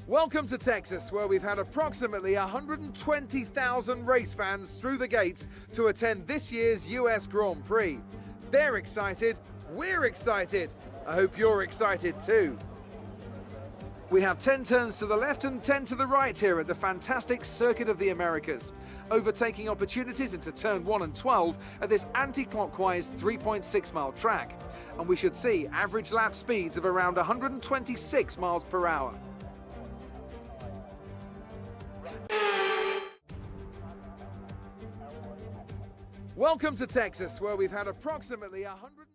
Welcome to Texas, where we've had approximately 120,000 race fans through the gates to attend this year's US Grand Prix. They're excited, we're excited. I hope you're excited too. We have 10 turns to the left and 10 to the right here at the fantastic Circuit of the Americas. Overtaking opportunities into turn 1 and 12 at this anti-clockwise 3.6 mile track. And we should see average lap speeds of around 126 miles per hour. Welcome to Texas, where we've had approximately 100...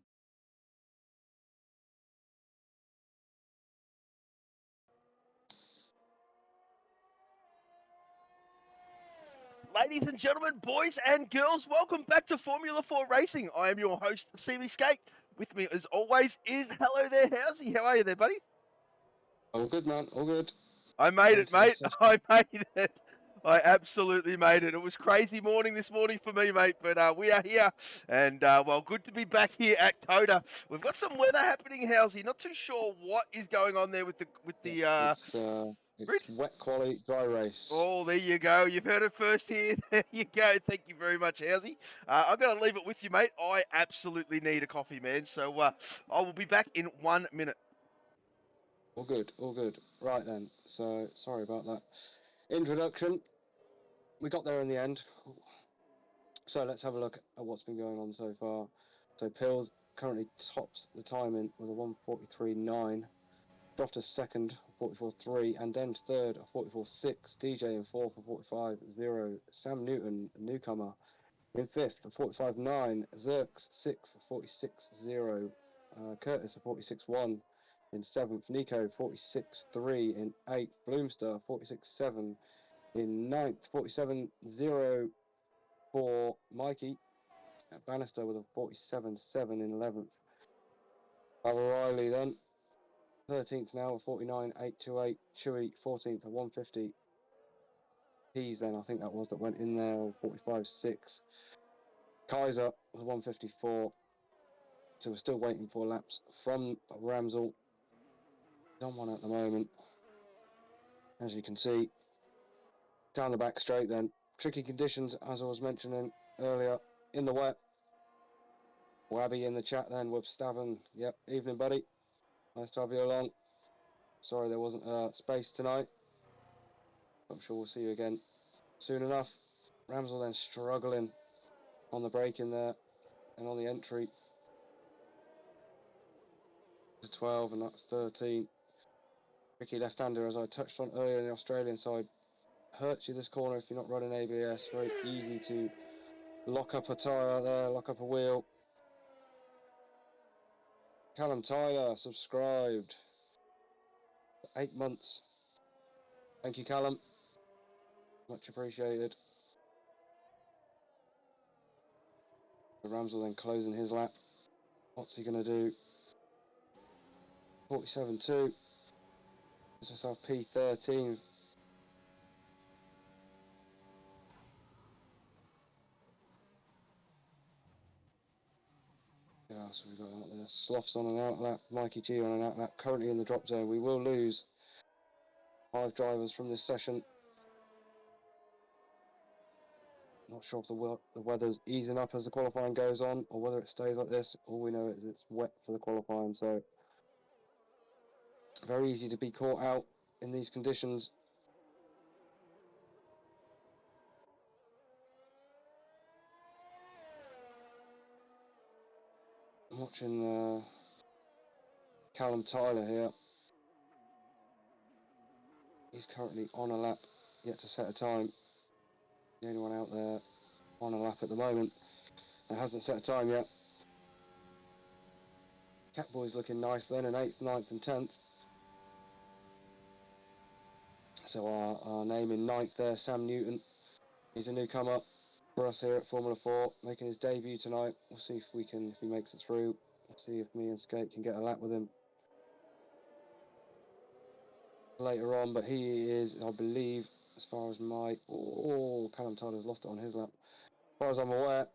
Ladies and gentlemen, boys and girls, welcome back to Formula 4 Racing. I am your host, Seamy Skate. With me, as always, is hello there, Housey. How are you there, buddy? All good, man. All good. I made it, mate. I made it. I absolutely made it. It was crazy morning this morning for me, mate, but we are here, and well, good to be back here at COTA. We've got some weather happening, Housey. Not too sure what is going on there with the It's wet quality dry race. Oh, there you go. You've heard it first here. There you go. Thank you very much, Housey. I'm going to leave it with you, mate. I absolutely need a coffee, man. So I will be back in 1 minute. All good. All good. Right then. So sorry about that introduction. We got there in the end. So let's have a look at what's been going on so far. So Pills currently tops the timing with a 1:43.9. Dropped a second, 44.3, and then third, a 44.6. DJ in fourth, a 45.0. Sam Newton, a newcomer, in fifth, a 45.9. Zerks, sixth, a 46.0. Curtis, a 46.1 in seventh. Nico, 46.3 in eighth. Bloomster, 46.7 in ninth. 47.0 for Mikey. Bannister with a 47.7 in 11th. O'Reilly then. 13th now, a 49.828. Chewy, 14th, a 150. Peas then, I think that was that went in there, 45.6. Kaiser was 154. So we're still waiting for laps from Ramsell. On one at the moment. As you can see, down the back straight then. Tricky conditions, as I was mentioning earlier, in the wet. Wabby in the chat then with Stavin. Yep, evening, buddy. Nice to have you along. Sorry there wasn't space tonight. I'm sure we'll see you again soon enough. Ramsell then struggling on the break in there and on the entry to 12, and that's 13. Tricky left-hander, as I touched on earlier in the Australian side, hurts you this corner if you're not running ABS. Very easy to lock up a tyre there, lock up a wheel. Callum Tyler subscribed for 8 months. Thank you, Callum. Much appreciated. Ramsell then closing his lap. What's he going to do? 47.2. Gives himself P13. Yeah, so we've got out there. Sloths on an out lap. Mikey G on an out lap. Currently in the drop zone. We will lose 5 drivers from this session. Not sure if the weather's easing up as the qualifying goes on, or whether it stays like this. All we know is it's wet for the qualifying, so very easy to be caught out in these conditions. I'm watching Callum Tyler here. He's currently on a lap, yet to set a time. The only one out there on a lap at the moment that hasn't set a time yet. Catboy's looking nice then in 8th, 9th and 10th. So our name in 9th there, Sam Newton. He's a newcomer for us here at Formula 4, making his debut tonight. We'll see if he makes it through. We'll see if me and Skate can get a lap with him later on, but he is, I believe, as far as Callum Tyler's lost it on his lap. As far as I'm aware,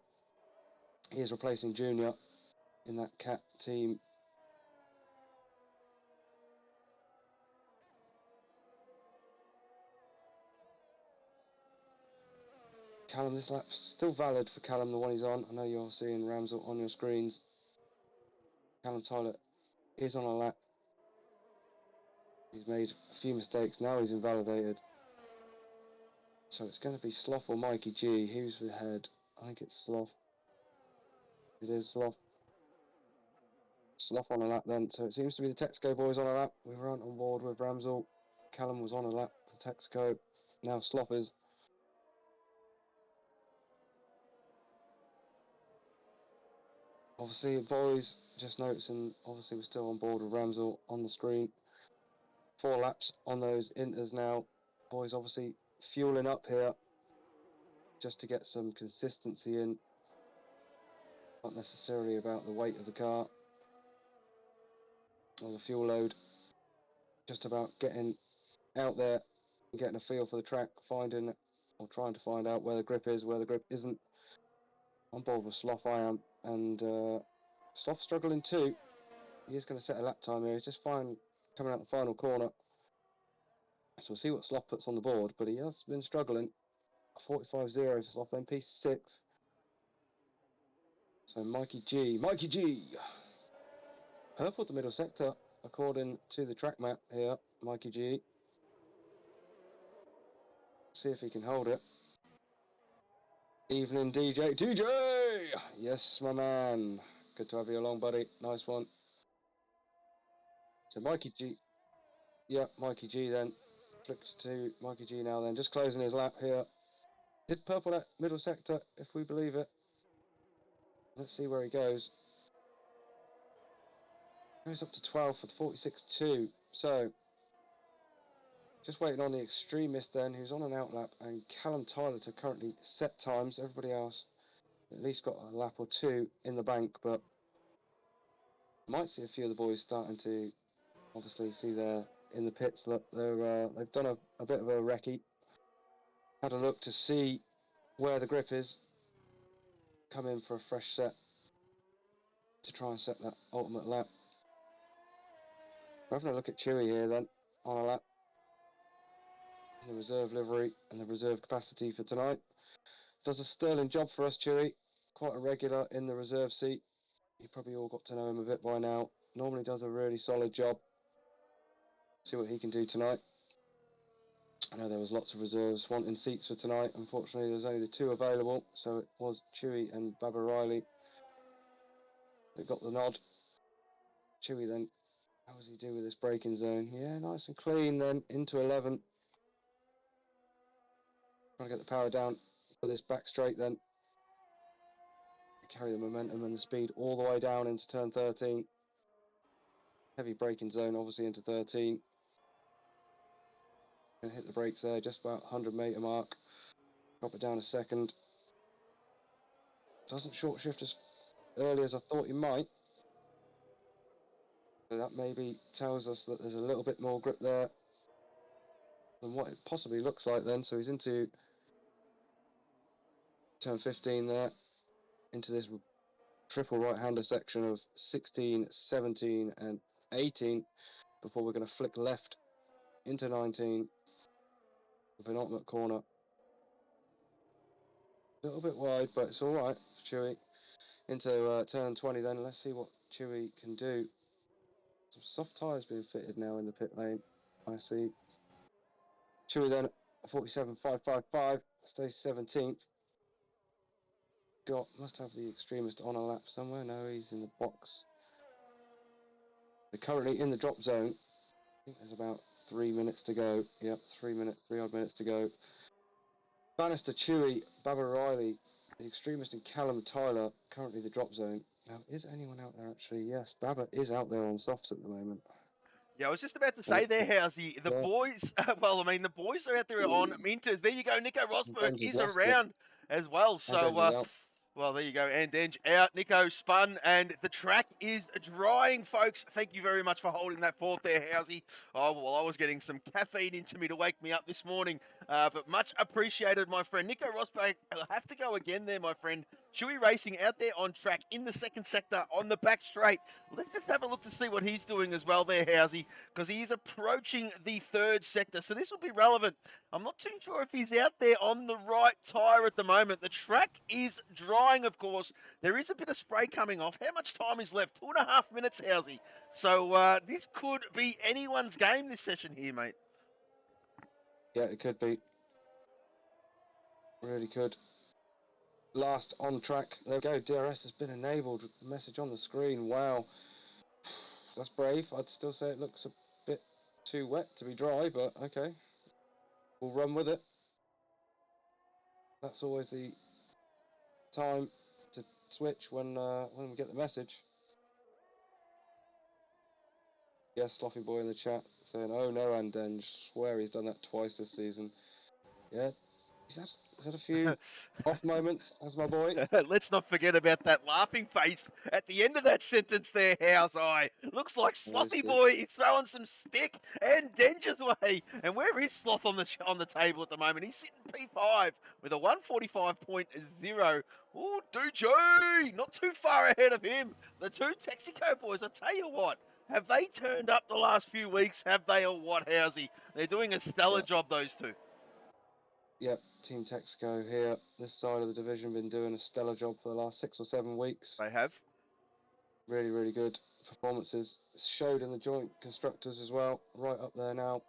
he is replacing Junior in that Cat team. Callum, this lap's still valid for Callum, the one he's on. I know you're seeing Ramsell on your screens. Callum Tyler is on a lap. He's made a few mistakes. Now he's invalidated. So it's going to be Sloth or Mikey G. Who's ahead? I think it's Sloth. It is Sloth. Sloth on a lap then. So it seems to be the Texaco boys on a lap. We weren't on board with Ramsell. Callum was on a lap for Texaco. Now Sloth is. Obviously, boys, just noticing, obviously we're still on board with Ramsell on the screen. 4 laps on those inters now. Boys obviously fueling up here just to get some consistency in. Not necessarily about the weight of the car or the fuel load. Just about getting out there and getting a feel for the track, finding or trying to find out where the grip is, where the grip isn't. On board with Sloth I am, and Sloth struggling too. He is going to set a lap time here. He's just fine coming out the final corner. So we'll see what Sloth puts on the board, but he has been struggling. 45.0 for Sloth, MP 6th. So Mikey G. Purple the middle sector, according to the track map here. Mikey G. See if he can hold it. Evening, DJ. DJ! Yes, my man. Good to have you along, buddy. Nice one. So Mikey G. Yeah, Mikey G then. Flicks to Mikey G now then. Just closing his lap here. Did purple that middle sector, if we believe it. Let's see where he goes. Goes up to 12 for the 46.2. So, just waiting on the extremist then, who's on an outlap, and Callum Tyler to currently set times. Everybody else at least got a lap or two in the bank, but might see a few of the boys starting to obviously see they're in the pits. Look, they've done a bit of a recce. Had a look to see where the grip is. Come in for a fresh set to try and set that ultimate lap. We're having a look at Chewy here then, on a lap. The reserve livery and the reserve capacity for tonight. Does a sterling job for us, Chewy. Quite a regular in the reserve seat. You probably all got to know him a bit by now. Normally does a really solid job. See what he can do tonight. I know there was lots of reserves wanting seats for tonight. Unfortunately, there's only the 2 available, so it was Chewy and Baba Riley that got the nod. Chewy then, how does he do with this braking zone? Yeah, nice and clean then, into 11. Trying to get the power down, put this back straight then. Carry the momentum and the speed all the way down into turn 13. Heavy braking zone, obviously, into 13. And hit the brakes there, just about 100 metre mark. Drop it down a second. Doesn't short shift as early as I thought he might. So that maybe tells us that there's a little bit more grip there than what it possibly looks like then. So he's into turn 15 there, into this triple right-hander section of 16, 17 and 18 before we're going to flick left into 19. The penultimate corner. A little bit wide, but it's all right for Chewy. Into turn 20 then. Let's see what Chewy can do. Some soft tyres being fitted now in the pit lane. I see. Chewy then, 47.555, stays 17th. Must have the extremist on a lap somewhere. No, he's in the box. They're currently in the drop zone. I think there's about 3 minutes to go. Yep, 3 odd minutes to go. Bannister, Chewy, Baba Riley, the extremist and Callum Tyler, currently the drop zone. Now, is anyone out there actually? Yes, Baba is out there on softs at the moment. Yeah, I was just about to say there, Housey. The boys, well, I mean, the boys are out there on Minters. There you go. Nico Rosberg is around as well. So, well, there you go. And Denge out. Nico spun, and the track is drying, folks. Thank you very much for holding that fort there, Housey. Oh, well, I was getting some caffeine into me to wake me up this morning. But much appreciated, my friend. Nico Rosberg, I'll have to go again there, my friend. 4MULA4Racing out there on track in the second sector on the back straight. Let's just have a look to see what he's doing as well there, Housey, because he is approaching the third sector. So this will be relevant. I'm not too sure if he's out there on the right tyre at the moment. The track is drying, of course. There is a bit of spray coming off. How much time is left? 2.5 minutes, Housey. So this could be anyone's game this session here, mate. Yeah, it could be. Really could. Last on track. There we go. DRS has been enabled. Message on the screen. Wow. That's brave. I'd still say it looks a bit too wet to be dry, but okay. We'll run with it. That's always the time to switch when we get the message. Yes, Sloppy Boy in the chat saying, "Oh no, Anden, swear he's done that twice this season." Yeah, he's had a few off moments, as my boy. Let's not forget about that laughing face at the end of that sentence there, House Eye. Looks like Sloppy Boy is throwing some stick and Denger's way. And where is Sloth on the table at the moment? He's sitting P5 with a 145.0. Oh, DJ, not too far ahead of him. The two Texaco boys, I tell you what, have they turned up the last few weeks? Have they, or what, Housey? They're doing a stellar job, those two. Yep, Team Texaco here, this side of the division, been doing a stellar job for the last 6 or 7 weeks. They have. Really, really good performances. Showed in the joint constructors as well. Right up there now,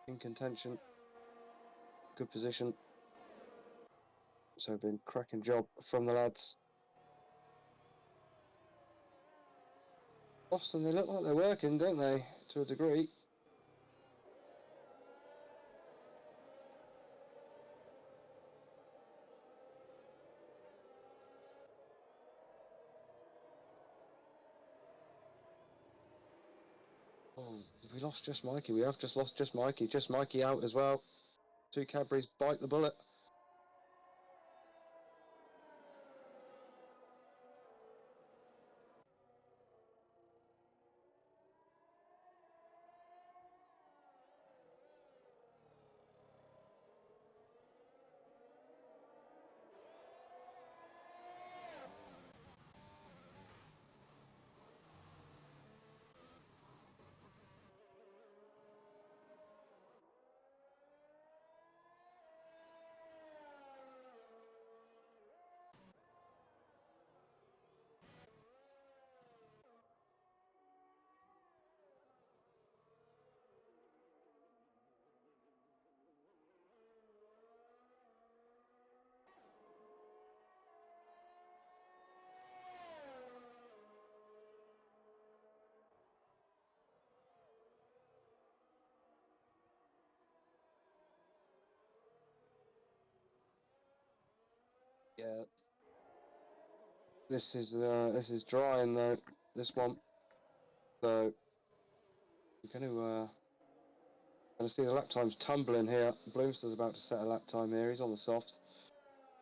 in contention. Good position. So been cracking job from the lads. Often they look like they're working, don't they? To a degree. Oh, we lost Just Mikey. We have just lost Just Mikey. Just Mikey out as well. Two Cadburys bite the bullet. Yeah. This is drying though, this one. So we're gonna see the lap times tumbling here. Bloomster's about to set a lap time here. He's on the soft.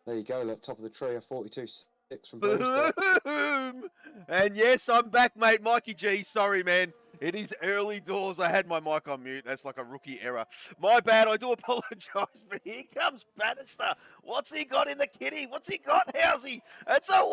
There you go, look, top of the tree, a 42.6 from Bloomster. Boom! And yes, I'm back, mate. Mikey G, sorry, man. It is early doors. I had my mic on mute. That's like a rookie error. My bad. I do apologise. But here comes Bannister. What's he got in the kitty? What's he got, Housey? It's a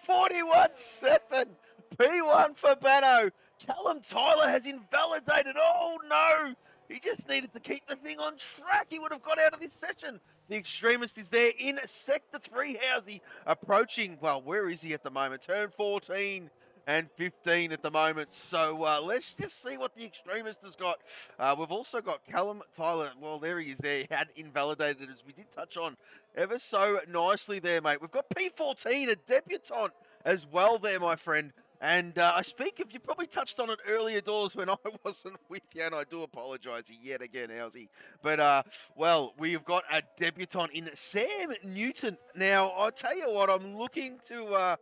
141.7. P1 for Banno. Callum Tyler has invalidated. Oh, no. He just needed to keep the thing on track. He would have got out of this session. The extremist is there in Sector 3, Housey, approaching, well, where is he at the moment? Turn 14 and 15 at the moment. So let's just see what the extremist has got. We've also got Callum Tyler. Well, there he is there. He had invalidated, as we did touch on ever so nicely there, mate. We've got P14, a debutant as well there, my friend. And I speak of, you probably touched on it earlier, Doors, when I wasn't with you, and I do apologise yet again, Housey. But, well, we've got a debutant in Sam Newton. Now, I'll tell you what, I'm looking so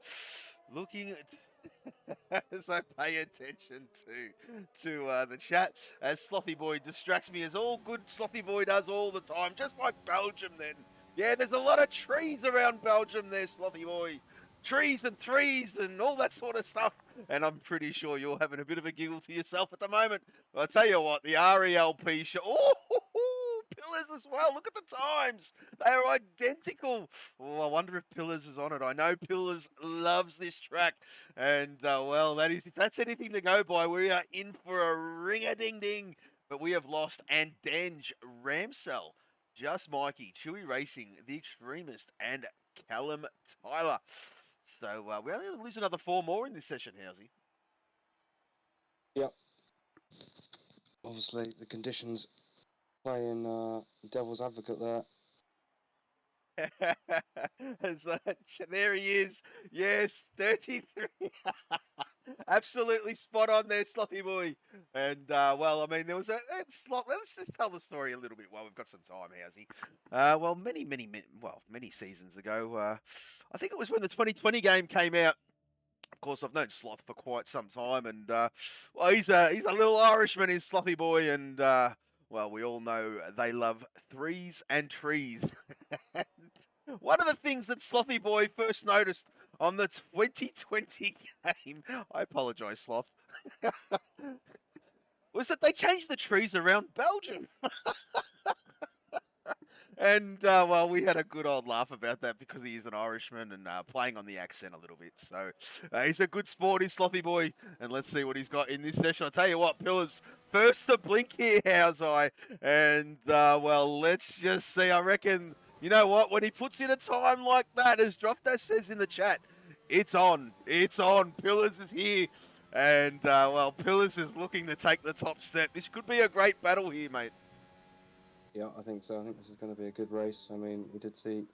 pay attention to the chat as Slothy Boy distracts me, as all good Slothy Boy does all the time, just like Belgium then. Yeah, there's a lot of trees around Belgium there, Slothy Boy. Trees and threes and all that sort of stuff. And I'm pretty sure you're having a bit of a giggle to yourself at the moment. I'll tell you what, the RELP show. Oh, Pillars as well. Look at the times. They are identical. Oh, I wonder if Pillars is on it. I know Pillars loves this track. And, well, if that's anything to go by, we are in for a ring-a-ding-ding. But we have lost Andange, Ramsell, Just Mikey, Chewy Racing, The Extremist, and Callum Tyler. So we only lose another 4 more in this session, Housey. Yep. Obviously, the conditions playing devil's advocate there. There he is. Yes, 33. Absolutely spot on there, Slothy boy. And, well, I mean, there was a slot. Let's just tell the story a little bit while we've got some time, Housey. Well, many seasons ago, I think it was when the 2020 game came out. Of course, I've known Sloth for quite some time, and well, he's a little Irishman, is Slothy boy, and well, we all know they love threes and trees. One of the things that Slothy boy first noticed on the 2020 game, I apologise, Sloth, was that they changed the trees around Belgium. And, well, we had a good old laugh about that because he is an Irishman and playing on the accent a little bit. So he's a good sport, he's Slothy boy. And let's see what he's got in this session. I'll tell you what, Pillars, first to blink here, how's I? And, well, let's just see. I reckon, you know what, when he puts in a time like that, as Droftas says in the chat, it's on. It's on. Pillars is here. And, well, Pillars is looking to take the top step. This could be a great battle here, mate. Yeah, I think so. I think this is going to be a good race. I mean, we did see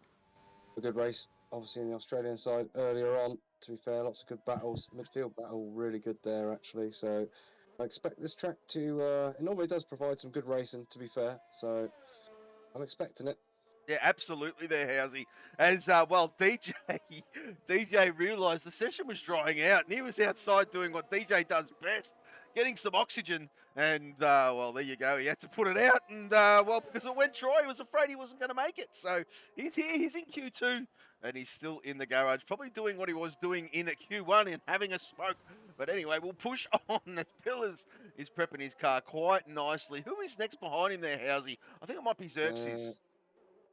a good race, obviously, in the Australian side earlier on. To be fair, lots of good battles. Midfield battle, really good there, actually. So I expect this track to... it normally does provide some good racing, to be fair. So I'm expecting it. Yeah, absolutely there, Housey. As, well, DJ realised the session was drying out, and he was outside doing what DJ does best, getting some oxygen. And, well, there you go. He had to put it out. And, well, because it went dry, he was afraid he wasn't going to make it. So he's here. He's in Q2. And he's still in the garage, probably doing what he was doing in Q1 and having a smoke. But anyway, we'll push on as Pillars is prepping his car quite nicely. Who is next behind him there, Housey? I think it might be Xerxes.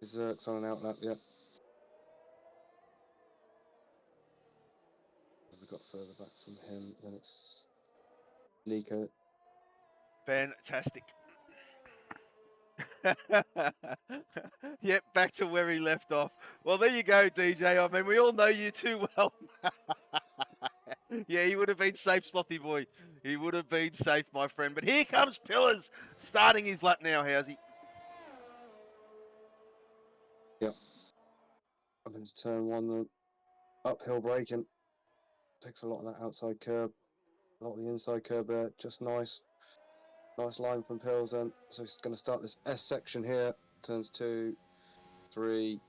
Zerk's on an outlap, yeah. We got further back from him, then it's Nico. Fantastic. Yep, back to where he left off. Well, there you go, DJ. I mean, we all know you too well. Yeah, he would have been safe, Slothy boy. He would have been safe, my friend. But here comes Pillars, starting his lap now, Housey. Yep. Up into turn one, the uphill braking. Takes a lot of that outside curb. A lot of the inside curb there, just nice. Nice line from Pills then. So he's going to start this S section here. Turns 2, 3,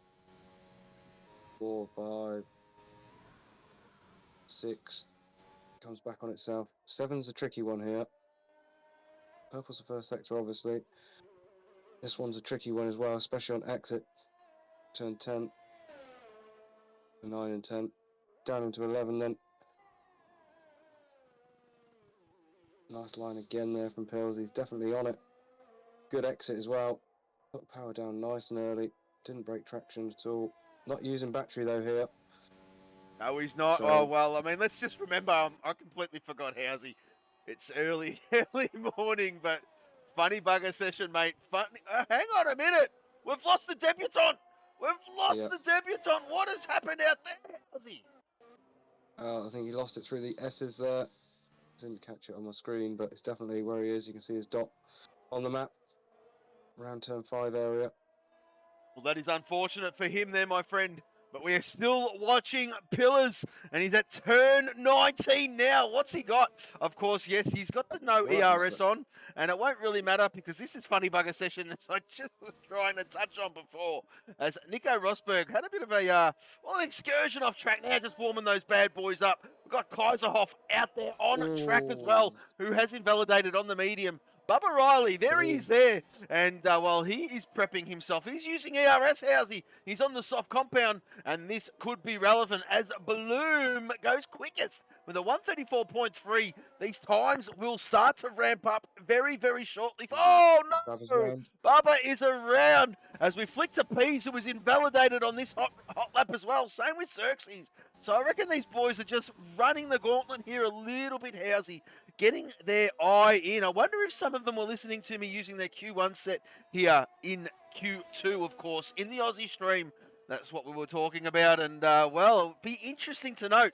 4, 5, 6. Comes back on itself. 7's a tricky one here. Purple's the first sector, obviously. This one's a tricky one as well, especially on exit. Turn 10, 9 and 10. Down into 11 then. Nice line again there from Pills. He's definitely on it. Good exit as well. Put power down nice and early. Didn't break traction at all. Not using battery though here. No, he's not. So, oh, well, I mean, let's just remember, I completely forgot Housey. It's early morning, but funny bugger session, mate. Hang on a minute. We've lost the debutant. We've lost the debutant. What has happened out there, Housey? I think he lost it through the S's there. Didn't catch it on my screen, but it's definitely where he is. You can see his dot on the map. Around turn 5 area. Well, that is unfortunate for him there, my friend. But we are still watching Pillars, and he's at turn 19 now. What's he got? Of course, yes, he's got the no ERS on, and it won't really matter because this is funny bugger session, as I just was trying to touch on before. As Nico Rosberg had a bit of a, well, excursion off track now, just warming those bad boys up. We've got Kaiserhoff out there on track as well, who has invalidated on the medium. Bubba Riley, there he is there. And while he is prepping himself, he's using ERS Housey. He's on the soft compound, and this could be relevant as Bloom goes quickest with a 134.3. These times will start to ramp up very, very shortly. Oh, no! Bubba is around as we flick to Pease, who was invalidated on this hot lap as well. Same with Xerxes. So I reckon these boys are just running the gauntlet here a little bit, Housey, getting their eye in. I wonder if some of them were listening to me using their Q1 set here in Q2, of course, in the Aussie stream. That's what we were talking about, and, well, it'll be interesting to note,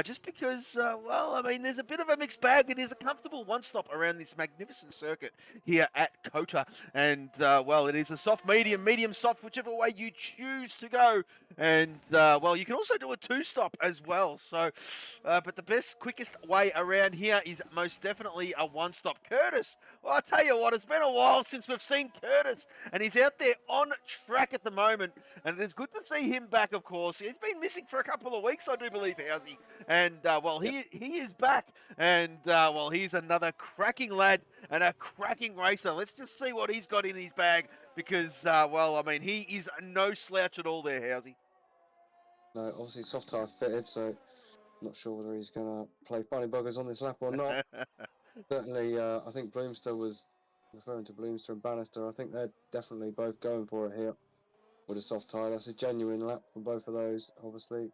just because, well, I mean, there's a bit of a mixed bag. It is a comfortable one-stop around this magnificent circuit here at Kota, and, well, it is a soft, medium, soft, whichever way you choose to go, and, well, you can also do a two-stop as well, so, but the best, quickest way around here is most definitely a one-stop. Curtis, well, I'll tell you what, it's been a while since we've seen Curtis, and he's out there on track at the moment, and it is good to see him back, of course. He's been missing for a couple of weeks, I do believe, Housey. And, well, he is back. And, well, he's another cracking lad and a cracking racer. Let's just see what he's got in his bag because, well, I mean, he is no slouch at all there, Housey. No, obviously soft tire fitted, so not sure whether he's going to play funny buggers on this lap or not. Certainly, I think Bloomster was referring to Bloomster and Bannister. I think they're definitely both going for it here. With a soft tire, that's a genuine lap from both of those, obviously.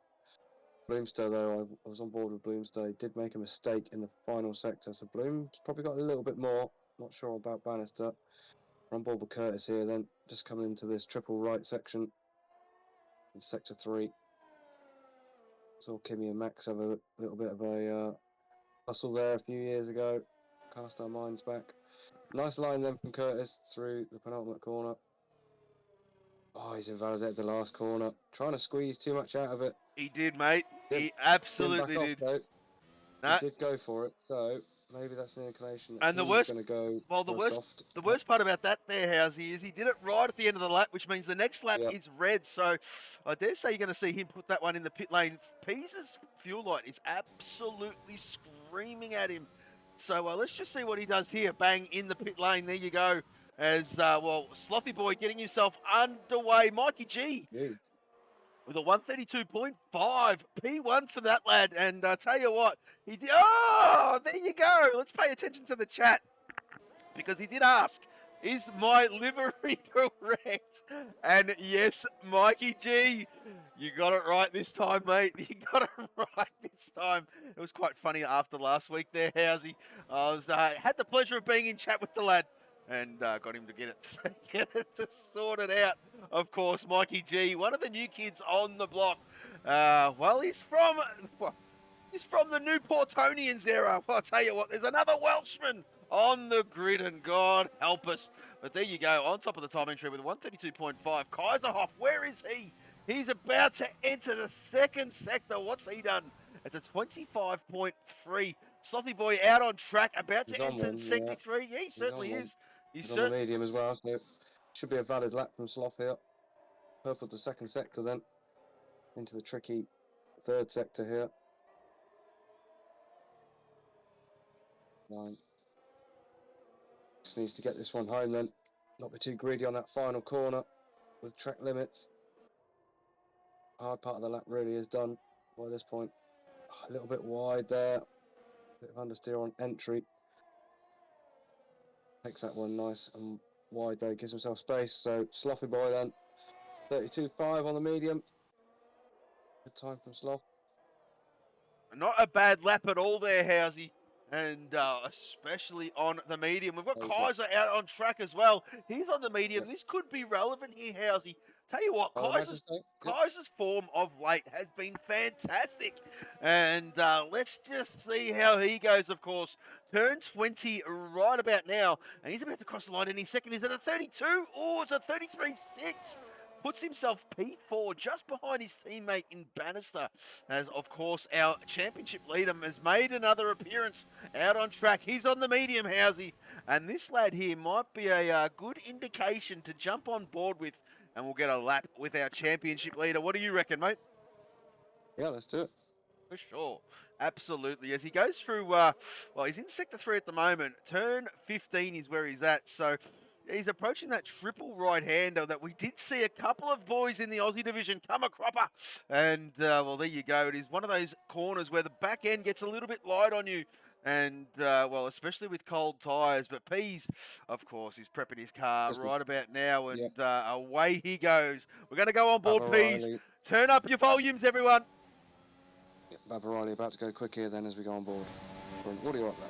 Bloomster, though, I was on board with Bloomster. He did make a mistake in the final sector, so Bloom's probably got a little bit more. Not sure about Bannister. We're on board with Curtis here, then just coming into this triple right section in sector 3. Saw Kimmy and Max have a little bit of a hustle there a few years ago. Cast our minds back. Nice line then from Curtis through the penultimate corner. Oh, he's invalidated the last corner. Trying to squeeze too much out of it. He did, mate. He absolutely did. He did go for it, so maybe that's an inclination that and the he's worst, going to go well, the worst part about that there, Housey, is he did it right at the end of the lap, which means the next lap is red. So I dare say you're going to see him put that one in the pit lane. Pease's fuel light is absolutely screaming at him. So let's just see what he does here. Bang, in the pit lane. There you go. As, well, Slothy Boy getting himself underway. Mikey G with a 132.5. P1 for that lad. And I tell you what, he did. Oh, there you go. Let's pay attention to the chat because he did ask, is my livery correct? And yes, Mikey G, you got it right this time, mate. You got it right this time. It was quite funny after last week there, Housey. I was had the pleasure of being in chat with the lad. And got him to get it to sort it out. Of course, Mikey G, one of the new kids on the block. Well, he's from the New Portonians era. Well, I'll tell you what, there's another Welshman on the grid, and God help us. But there you go, on top of the time entry with 132.5. Kaiserhoff, where is he? He's about to enter the second sector. What's he done? It's a 25.3. Slothy Boy out on track, about to enter sector 3. Yeah, he certainly is. He's on the medium as well, so it should be a valid lap from Sloth here. Purple to second sector then, into the tricky third sector here. 9. Just needs to get this one home then, not be too greedy on that final corner with track limits. Hard part of the lap really is done by this point. A little bit wide there, bit of understeer on entry. Takes that one nice and wide there, gives himself space. So Slothy Boy then, 32.5 on the medium. Good time from Sloth. Not a bad lap at all there, Housey. And especially on the medium. We've got Kaiser out on track as well. He's on the medium. This could be relevant here, Housey. Tell you what, Kaiser's form of late has been fantastic. And let's just see how he goes, of course. Turn 20 right about now. And he's about to cross the line any second. Is it a 32? Oh, it's a 33.6. Puts himself P4 just behind his teammate in Bannister. As, of course, our championship leader has made another appearance out on track. He's on the medium, Housey. And this lad here might be a good indication to jump on board with. And we'll get a lap with our championship leader. What do you reckon, mate? Yeah, let's do it. For sure. Absolutely. As he goes through, well, he's in Sector 3 at the moment. Turn 15 is where he's at. So he's approaching that triple right-hander that we did see a couple of boys in the Aussie division come a cropper. And, well, there you go. It is one of those corners where the back end gets a little bit light on you. And, well, especially with cold tyres. But Pease, of course, is prepping his car right about now. And away he goes. We're going to go on board, Pease. Turn up your volumes, everyone. Baba Riley about to go quick here then as we go on board. What are you up there?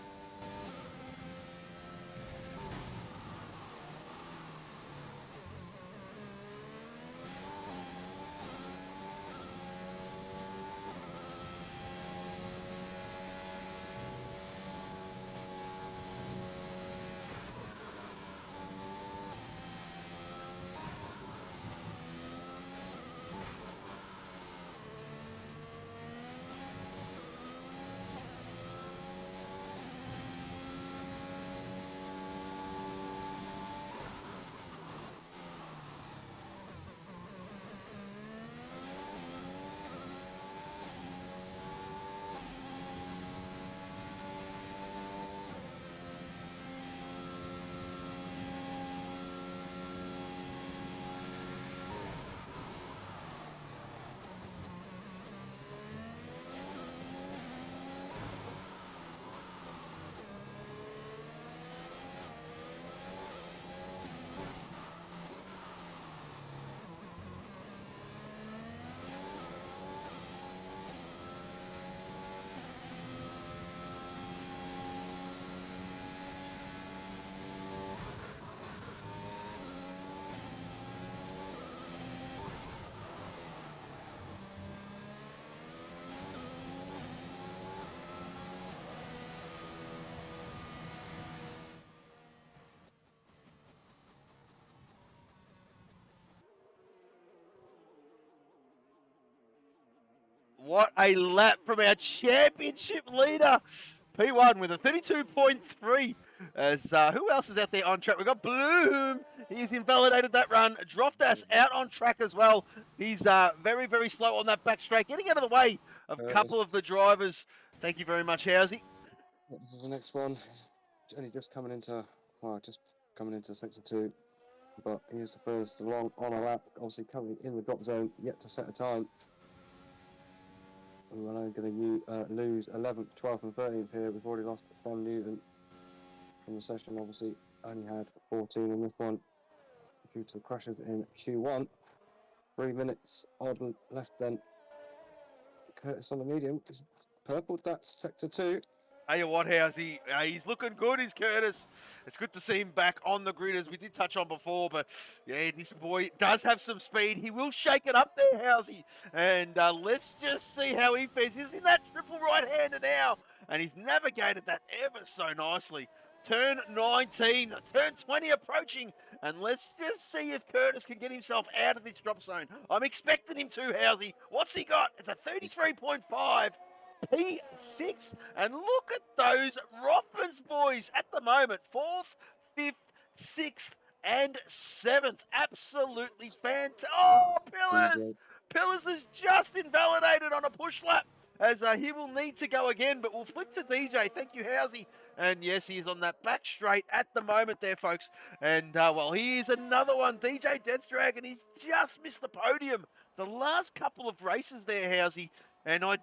What a lap from our championship leader. P1 with a 32.3. As who else is out there on track? We've got Bloom. He's invalidated that run. Droftas out on track as well. He's very, very slow on that back straight, getting out of the way of a couple of the drivers. Thank you very much, Housey. This is the next one. Only just coming into, Sector 2. But he's the first along on a lap. Obviously currently in the drop zone, yet to set a time. We're only going to lose 11th, 12th and 13th here. We've already lost Sam Newton from the session. Obviously only had 14 in this one due to the crashes in Q1. 3 minutes odd left then. Curtis on the medium. He's purpled that Sector 2. Tell you what, Housey, he's looking good, is Curtis. It's good to see him back on the grid, as we did touch on before. But, yeah, this boy does have some speed. He will shake it up there, Housey. And let's just see how he fares. He's in that triple right-hander now. And he's navigated that ever so nicely. Turn 19, turn 20 approaching. And let's just see if Curtis can get himself out of this drop zone. I'm expecting him to, Housey. What's he got? It's a 33.5. P6, and look at those Rothmans boys at the moment, 4th, 5th, 6th, and 7th. Absolutely fantastic. Oh, Pillars! Pillars is just invalidated on a push lap, as he will need to go again, but we'll flick to DJ. Thank you, Housey. And yes, he is on that back straight at the moment there, folks. And, well, he is another one. DJ Death Dragon, he's just missed the podium the last couple of races there, Housey. And I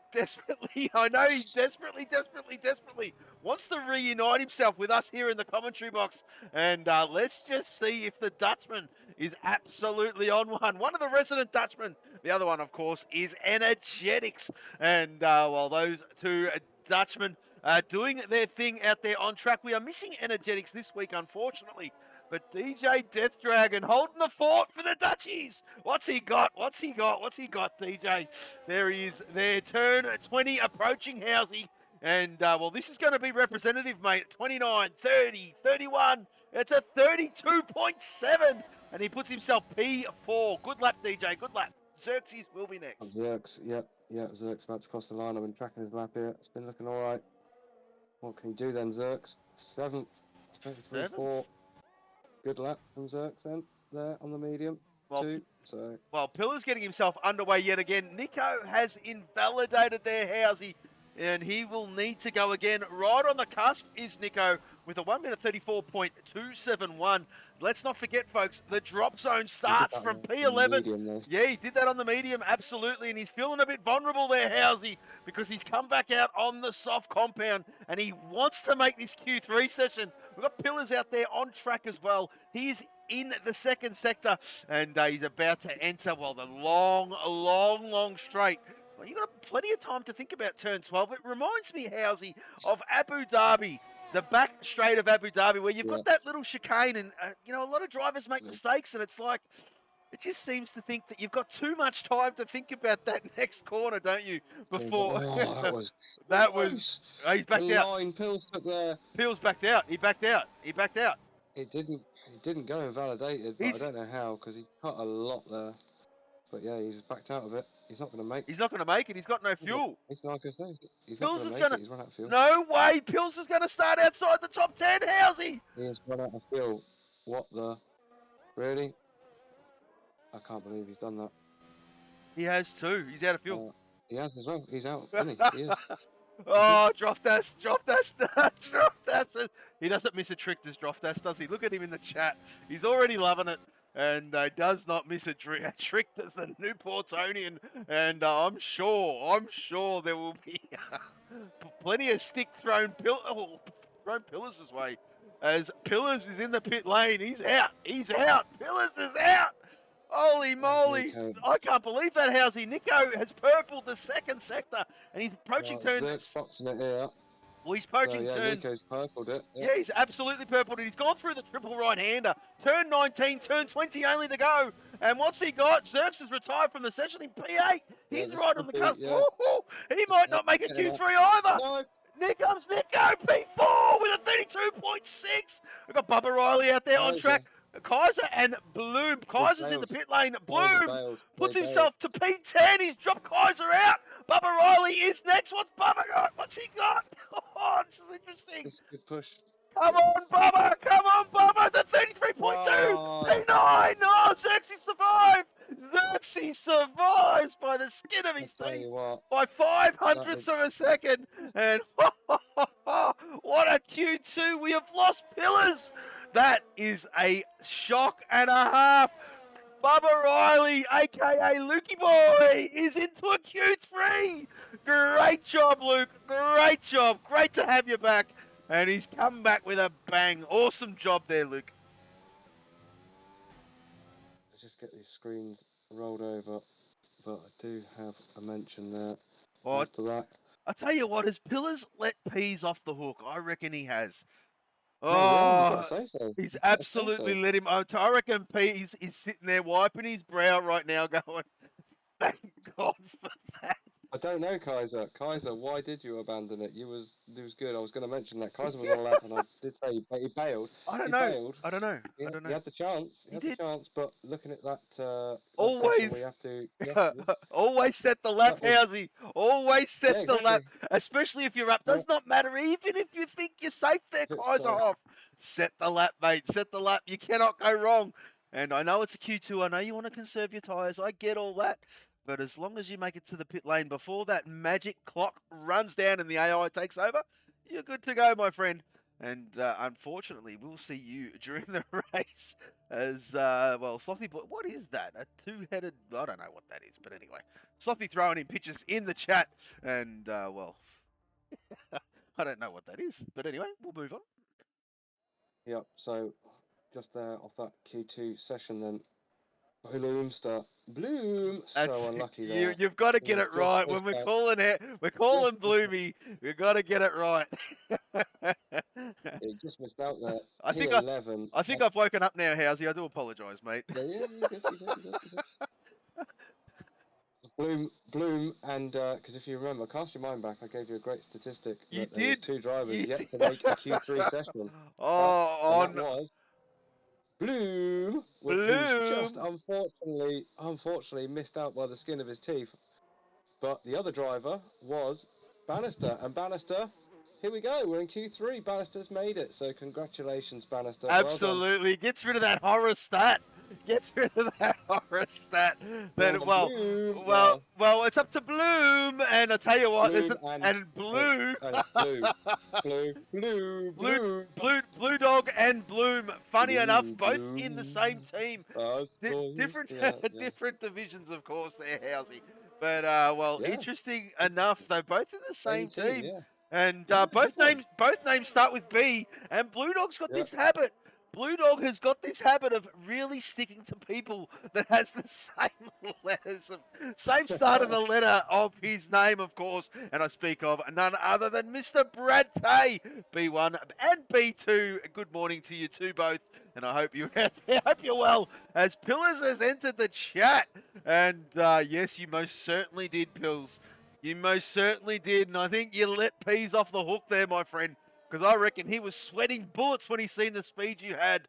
know he desperately wants to reunite himself with us here in the commentary box. And let's just see if the Dutchman is absolutely on one. One of the resident Dutchmen. The other one, of course, is Energetics. And while those two Dutchmen are doing their thing out there on track, we are missing Energetics this week, unfortunately. But DJ Death Dragon holding the fort for the Dutchies. What's he got? What's he got, DJ? There he is there. Turn 20 approaching, Housey. And, well, this is going to be representative, mate. 29, 30, 31. It's a 32.7. And he puts himself P4. Good lap, DJ. Good lap. Xerxes will be next. Xerx, yep. Xerx about to cross the line. I've been tracking his lap here. It's been looking all right. What can you do then, Xerx? 7th, 33.4. Good lap from Xerx then, there on the medium. Well, two. So Well, Pillar's getting himself underway yet again. Nico has invalidated their Housey, and he will need to go again. Right on the cusp is Nico with a 1 minute 34.271. Let's not forget, folks, the drop zone starts from on the P11. medium there. Yeah, he did that on the medium, absolutely, and he's feeling a bit vulnerable there, Housey, because he's come back out on the soft compound, and he wants to make this Q3 session. We've got Pillars out there on track as well. He is in the second sector, and he's about to enter, well, the long straight. Well, you've got plenty of time to think about turn 12. It reminds me, Housey, of Abu Dhabi, the back straight of Abu Dhabi, where you've got that little chicane, and, a lot of drivers make mistakes, and it's like, it just seems to think that you've got too much time to think about that next corner, don't you? Before That was he's backed out. Line Pills took there. Pills backed out. He backed out. It didn't go invalidated, but I don't know how because he cut a lot there. But yeah, he's backed out of it. He's not going to make. He's not going to make it. He's got no fuel. He's not going to say. He's Pills not is going to make it. He's run out of fuel. No way. Pills is going to start outside the top 10. Housey. He has run out of fuel. What the? Really? I can't believe he's done that. He has too. He's out of fuel. He has as well. He's out, isn't he? He is. Oh, Droftas. Droftas. He doesn't miss a trick, does Droftas, does he? Look at him in the chat. He's already loving it. And does not miss a trick, does the new Portonian. And I'm sure there will be plenty of stick thrown Pillars' way. As Pillars is in the pit lane. He's out. Pillars is out. Holy moly. I can't believe that, Housey. Nico has purpled the second sector, and he's approaching turn. Boxing it here. Well, he's approaching turn. Nico's purpled it. Yeah, he's absolutely purpled it. He's gone through the triple right-hander. Turn 19, turn 20 only to go. And what's he got? Zerx has retired from the session in P8. He's right on the cusp. Yeah. He might not make a Q3 either. No. Here comes Nico, P4 with a 32.6. We've got Bubba Riley out there on track. Kaiser and Bloom. Kaiser's in the pit lane. Bloom puts himself to P10. He's dropped Kaiser out. Bubba Riley is next. What's Bubba got? What's he got? Oh, this is interesting. This is a good push. Come on, Bubba. It's at 33.2. Oh. P9. Oh, Xerxes survived. Xerxes survives by the skin of his teeth. By 500ths of a second. And what a Q2. We have lost Pillars. That is a shock and a half. Bubba Riley, a.k.a. Lukey Boy, is into a Q3. Great job, Luke. Great job. Great to have you back. And he's come back with a bang. Awesome job there, Luke. Let's just get these screens rolled over. But I do have a mention there. After that. I tell you what, has Pillars let Peas off the hook? I reckon he has. Oh, he's absolutely let him. I reckon Pete is sitting there wiping his brow right now going, thank God for that. I don't know, Kaiser. Kaiser, why did you abandon it? It was good. I was going to mention that. Kaiser was on the lap, and I did say he bailed. I don't know. He had the chance. He had the chance, but looking at that, always we have to always set the lap, Housey. Always set the lap, especially if you're up. Does not matter, even if you think you're safe there, Kaiser off. Set the lap, mate. Set the lap. You cannot go wrong. And I know it's a Q2. I know you want to conserve your tyres. I get all that. But as long as you make it to the pit lane before that magic clock runs down and the AI takes over, you're good to go, my friend. And unfortunately, we'll see you during the race as, Slothy, what is that? A two-headed, I don't know what that is, but anyway. Slothy throwing in pictures in the chat. And, I don't know what that is. But anyway, we'll move on. Yep, so just there off that Q2 session then. Bloom. So unlucky there. You've got to get it right. When we're calling Bloomy, we've got to get it right. He just missed out there. I think I've woken up now, Housey. I do apologise, mate. Bloom, and because if you remember, cast your mind back, I gave you a great statistic. You did. There was two drivers yet to make a Q3 session. That was Bloom, who's just unfortunately missed out by the skin of his teeth. But the other driver was Bannister, and Bannister, here we go, we're in Q3. Bannister's made it, so congratulations, Bannister. Absolutely, gets rid of that horror stat gets rid of that horror stat. Then, Bloom, well, it's up to Bloom, and I tell you what, there's Bloom Blue, Blue. Blue Dog and Bloom. Funny enough, both in the Bloom. same team. Different, different divisions, of course. There, Housey. But well, Yeah. interesting enough, they're both in the same team. Yeah. And Yeah, both good names start with B. And Blue Dog's got this habit. Blue Dog has got this habit of really sticking to people that has the same letters, same start of the letter of his name, of course. And I speak of none other than Mr. Brad Tay, B1 and B2. Good morning to you two both. And I hope you're out there. I hope you're well. As Pillars has entered the chat. And yes, you most certainly did, Pills. You most certainly did. And I think you let Peas off the hook there, my friend. Because I reckon he was sweating bullets when he seen the speed you had.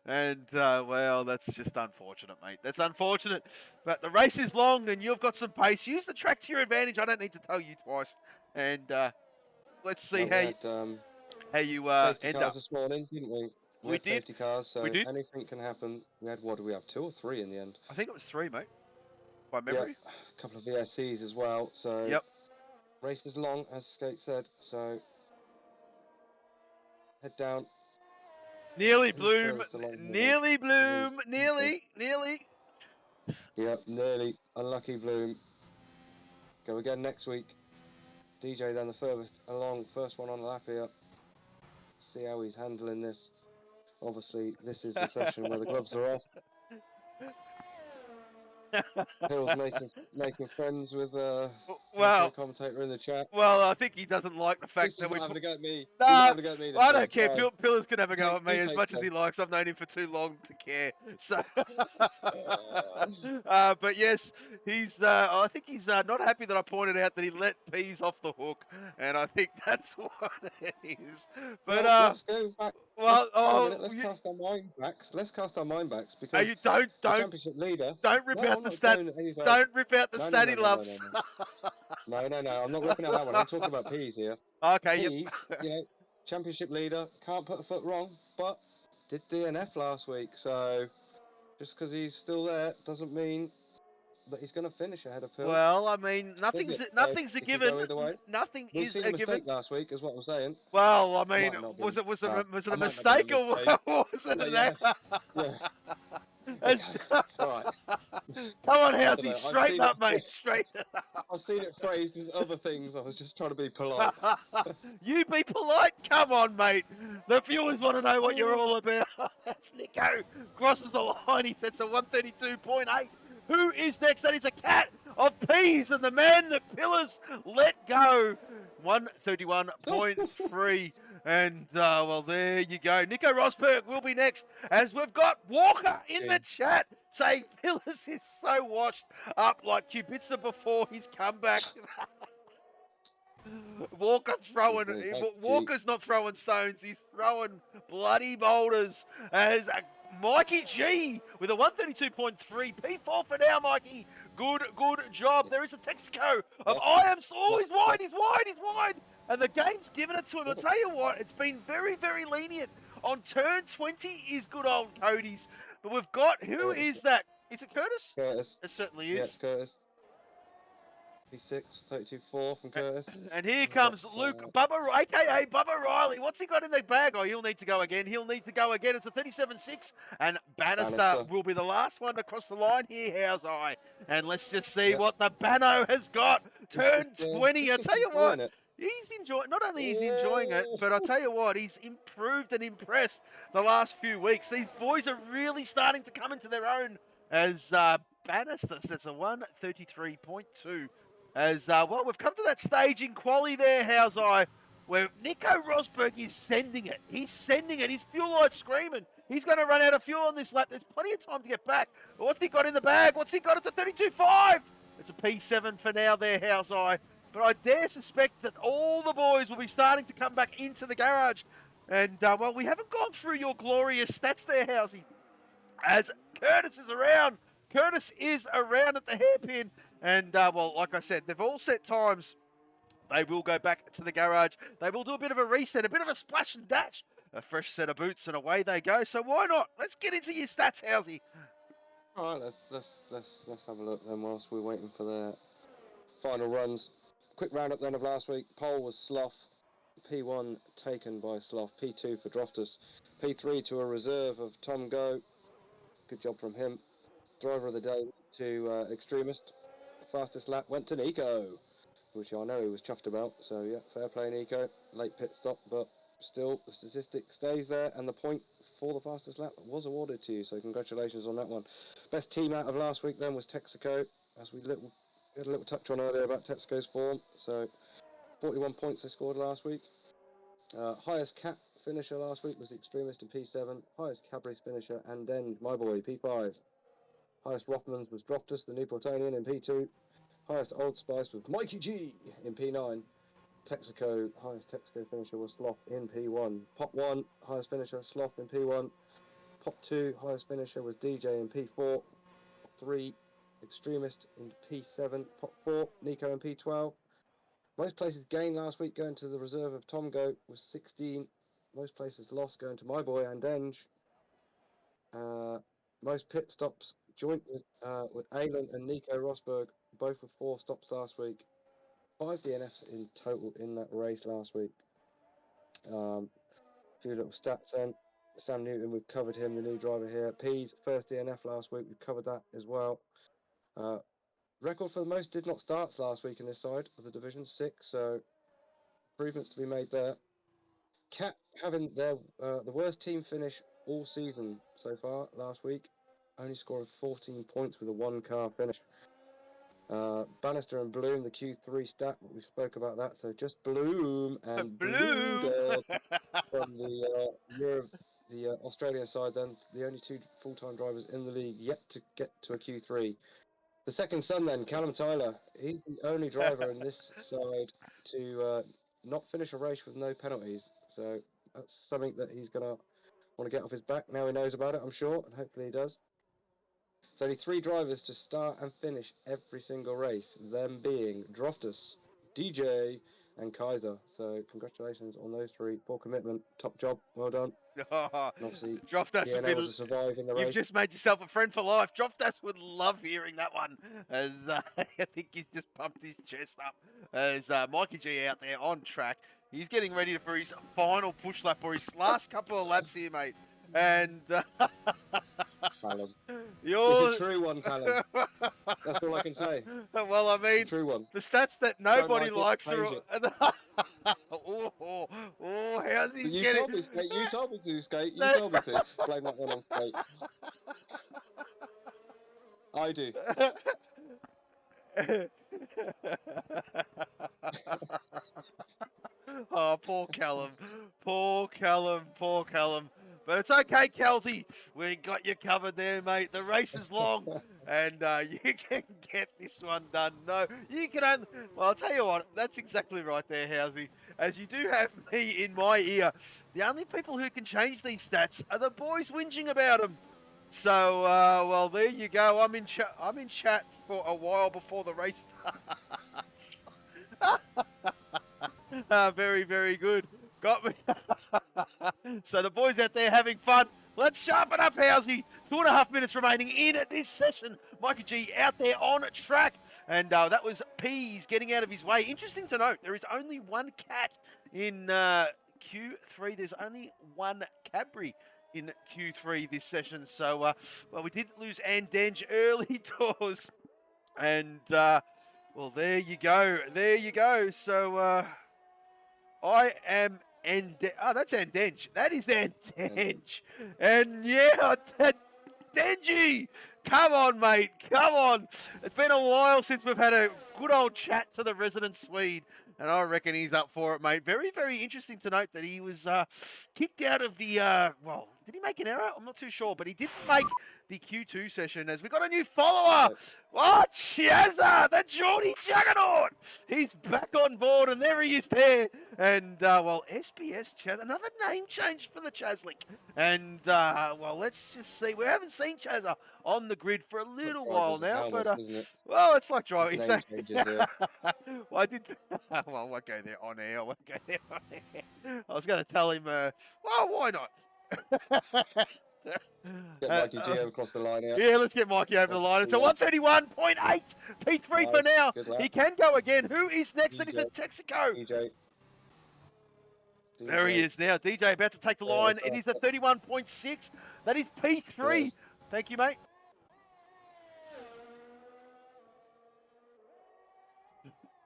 And, well, that's just unfortunate, mate. That's unfortunate. But the race is long and you've got some pace. Use the track to your advantage. I don't need to tell you twice. And let's see how you safety end cars up. this morning, didn't we? We had did. Safety cars, so We did. anything can happen. We had, what do we have, 2 or 3 in the end? I think it was 3, mate. By memory. Yep. A couple of VSCs as well. So Yep. race is long, as Skate said. So head down. Nearly Who's Bloom. furthest along the Nearly Bloom. Who's- Nearly. Yep, nearly. Unlucky Bloom. Go again next week. DJ then the furthest along. First one on the lap here. See how he's handling this. Obviously, this is the session where the gloves are off. Hill's making friends with Well, commentator in the chat. well, I think he doesn't like the fact This is that we. not having a go at me. Nah, He's not having a go at me this I don't time, care. so- Pillars can have a go at me He as takes much as he them. likes. I've known him for too long to care. So, but yes, he's. I think he's not happy that I pointed out that he let Peas off the hook, and I think that's what it is. But let's go back. well, Let's cast our mind backs. Let's cast our mind backs oh, because you the championship leader. don't rip No, out I'm the not stat. going any further. Don't rip out the No, stat he no. loves. No, I'm not ripping out that one. I'm talking about Peas here. Okay, yep. Peas, championship leader, can't put a foot wrong, but did DNF last week. So just because he's still there doesn't mean that he's going to finish ahead of Pill. Well, I mean, nothing's a It could given. go either way. Nothing We've is seen a a mistake given. last week, is what I'm saying. Well, I mean, Might not was be. it I a might not have mistake been a or mistake. was it an Yeah. It's- Right. Come on, know, Housey, I've straighten seen up, it- mate, straighten up. I've seen it phrased as other things. I was just trying to be polite. You be polite? Come on, mate. The viewers want to know what you're all about. That's Nico. Crosses the line. He sets a 132.8. Who is next? That is a cat of peas and the man that Pillars let go. 131.3. And, well, there you go. Nico Rosberg will be next as we've got Walker in the chat saying Pillars is so washed up like Kubica before his comeback. Walker's not throwing stones, he's throwing bloody boulders as Mikey G with a 132.3. P4 for now, Mikey. Good job. There is a Texaco of I am. Oh, he's wide. And the game's given it to him. I'll tell you what, it's been very, very lenient. On turn 20 is good old Cody's. But we've got, who is that? Is it Curtis? Curtis. It certainly Yeah, is. Curtis. P6, 32.4 from Curtis. And here comes Luke, a.k.a. Bubba Riley. What's he got in the bag? Oh, he'll need to go again. It's a 37.6. And Bannister will be the last one to cross the line here, how's I? And let's just see what the Bano has got. Turn 20. I tell you what, he's enjoying, not only is he enjoying it, but I tell you what, he's improved and impressed the last few weeks. These boys are really starting to come into their own as Bannister sets a 133.2. As, well, we've come to that stage in quali there, how's I, where Nico Rosberg is sending it. He's sending it. His fuel light's screaming. He's going to run out of fuel on this lap. There's plenty of time to get back. But what's he got in the bag? It's a 32.5. It's a P7 for now there, how's I. But I dare suspect that all the boys will be starting to come back into the garage. And, well, we haven't gone through your glorious stats there, Housey. As Curtis is around. Curtis is around at the hairpin. And, well, like I said, they've all set times. They will go back to the garage. They will do a bit of a reset, a bit of a splash and dash. A fresh set of boots, and away they go. So why not? Let's get into your stats, Housey. All right, let's have a look then whilst we're waiting for their final runs. Quick roundup then of last week. Pole was Sloth. P1 taken by Sloth. P2 for Droftus. P3 to a reserve of Tom Go. Good job from him. Driver of the day to Extremist. Fastest lap went to Nico, which I know he was chuffed about. So yeah, fair play Nico. Late pit stop, but still the statistic stays there, and the point for the fastest lap was awarded to you. So congratulations on that one. Best team out of last week then was Texaco, as we had a little touch on earlier about Texaco's form. So 41 points they scored last week. Highest cat finisher last week was the Extremist in P7. Highest Cabris finisher and then my boy P5. Highest Rothmans was Droftus, the New Plutonian in P2. Highest Old Spice was Mikey G in P9. Texaco, highest Texaco finisher was Sloth in P1. Pop 1, highest finisher, Sloth in P1. Pop 2, highest finisher was DJ in P4. Pop 3, Extremist in P7. Pop 4, Nico in P12. Most places gained last week going to the reserve of Tom Goat was 16. Most places lost going to my boy Andenge. Most pit stops joint with Aylan and Nico Rosberg, both with 4 stops last week. 5 DNFs in total in that race last week. A few little stats then. Sam Newton, we've covered him, the new driver here. P's first DNF last week, we've covered that as well. Record for the most did not start last week in this side of the division, 6, so improvements to be made there. Cat having their the worst team finish all season so far last week, only scoring 14 points with a 1-car finish. Bannister and Bloom, the Q3 stat, we spoke about that. So just Bloom and Blue Dog from the Australian side. Then the only 2 full-time drivers in the league yet to get to a Q3. The second son, then Callum Tyler. He's the only driver in this side to not finish a race with no penalties. So that's something that he's gonna want to get off his back. Now he knows about it, I'm sure, and hopefully he does. It's only 3 drivers to start and finish every single race, them being Droftus, DJ, and Kaiser. So congratulations on those 3. Poor commitment, top job, well done. Oh, And obviously, Droftus would be. to survive in the You've race. just made yourself a friend for life. Droftus would love hearing that one, as I think he's just pumped his chest up. As Mikey G out there on track, he's getting ready for his final push lap or his last couple of laps here, mate. And Callum. you're It's a true one, Callum. That's all I can say. Well, I mean, True one. the stats that nobody like it, likes are. How's he You getting? told me, Skate. You told me to, Skate. You told me to. Blame that one on Skate. I do. Oh, poor Callum. Poor Callum. Poor Callum. But it's okay, Kelsey. We got you covered there, mate. The race is long, and you can get this one done. No, you can only... Well, I'll tell you what. That's exactly right there, Housey. As you do have me in my ear, the only people who can change these stats are the boys whinging about them. So, well, there you go. I'm in chat for a while before the race starts. Very, very good. Got me. So the boys out there having fun. Let's sharpen up, Housey. 2.5 minutes remaining in this session. Mikey G out there on track. And that was Pease getting out of his way. Interesting to note, there is only 1 cat in Q3. There's only 1 Cadbury in Q3 this session. So, well, we did lose Andenge early doors. And, well, there you go. There you go. So, I am that's Andenge. That is Andenge. And yeah, Denji, come on, mate. Come on. It's been a while since we've had a good old chat to the resident Swede. And I reckon he's up for it, mate. Very, very interesting to note that he was kicked out of the, well, did he make an error? I'm not too sure, but he didn't make the Q2 session as we got a new follower. Oh, Chazza, the Geordie Juggernaut. He's back on board, and there he is there. And, well, SBS Chaz, another name change for the Chazlik. And, well, let's just see. We haven't seen Chazza on the grid for a little while now, but, well, it's like driving. Exactly. Well, I did. Well, I won't go there on air. I won't go there on air. I was going to tell him, well, why not? Get Mikey G across the line here. Yeah, let's get Mikey over the line. It's a 131.8. P3 for now. Good lap. He can go again. Who is next? That is a DJ. Texaco. DJ. There he is now. DJ about to take the line. It is a 31.6. That is P3. Yes. Thank you, mate.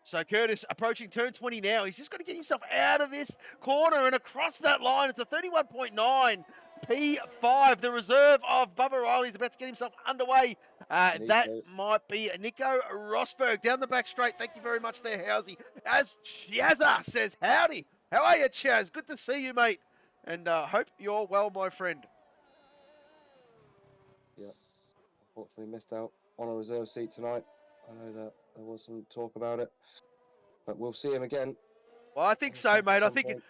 So Curtis approaching turn 20 now. He's just got to get himself out of this corner and across that line. It's a 31.9. P5, the reserve of Bubba Riley is about to get himself underway. That might be Nico Rosberg down the back straight. Thank you very much there, Housey. As Chazza says, howdy. How are you, Chaz? Good to see you, mate. And hope you're well, my friend. Yeah, unfortunately missed out on a reserve seat tonight. I know that there was some talk about it, but we'll see him again. Well, I think so, mate. I think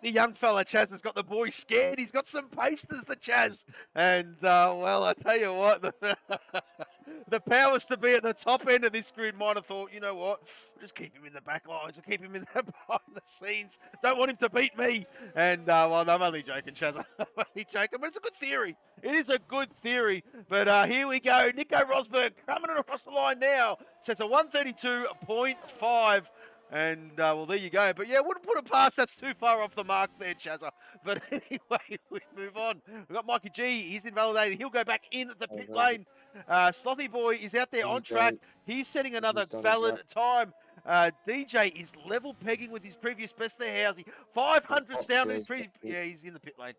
the young fella Chaz has got the boys scared. He's got some pasters, the Chaz. And, well, I tell you what, the powers to be at the top end of this grid might have thought, you know what, we'll just keep him in the back lines and keep him in the behind the scenes. Don't want him to beat me. And, well, I'm only joking, Chaz. I'm only joking, but it's a good theory. It is a good theory. But here we go. Nico Rosberg coming across the line now. Sets a 132.5. And, well, there you go. But, yeah, wouldn't put it past. That's too far off the mark there, Chazza. But anyway, we move on. We've got Mikey G. He's invalidated. He'll go back in the pit lane. Slothy Boy is out there on track. He's setting another valid time. DJ is level pegging with his previous best there, Housey. 500s down in his previous... Yeah, he's in the pit lane.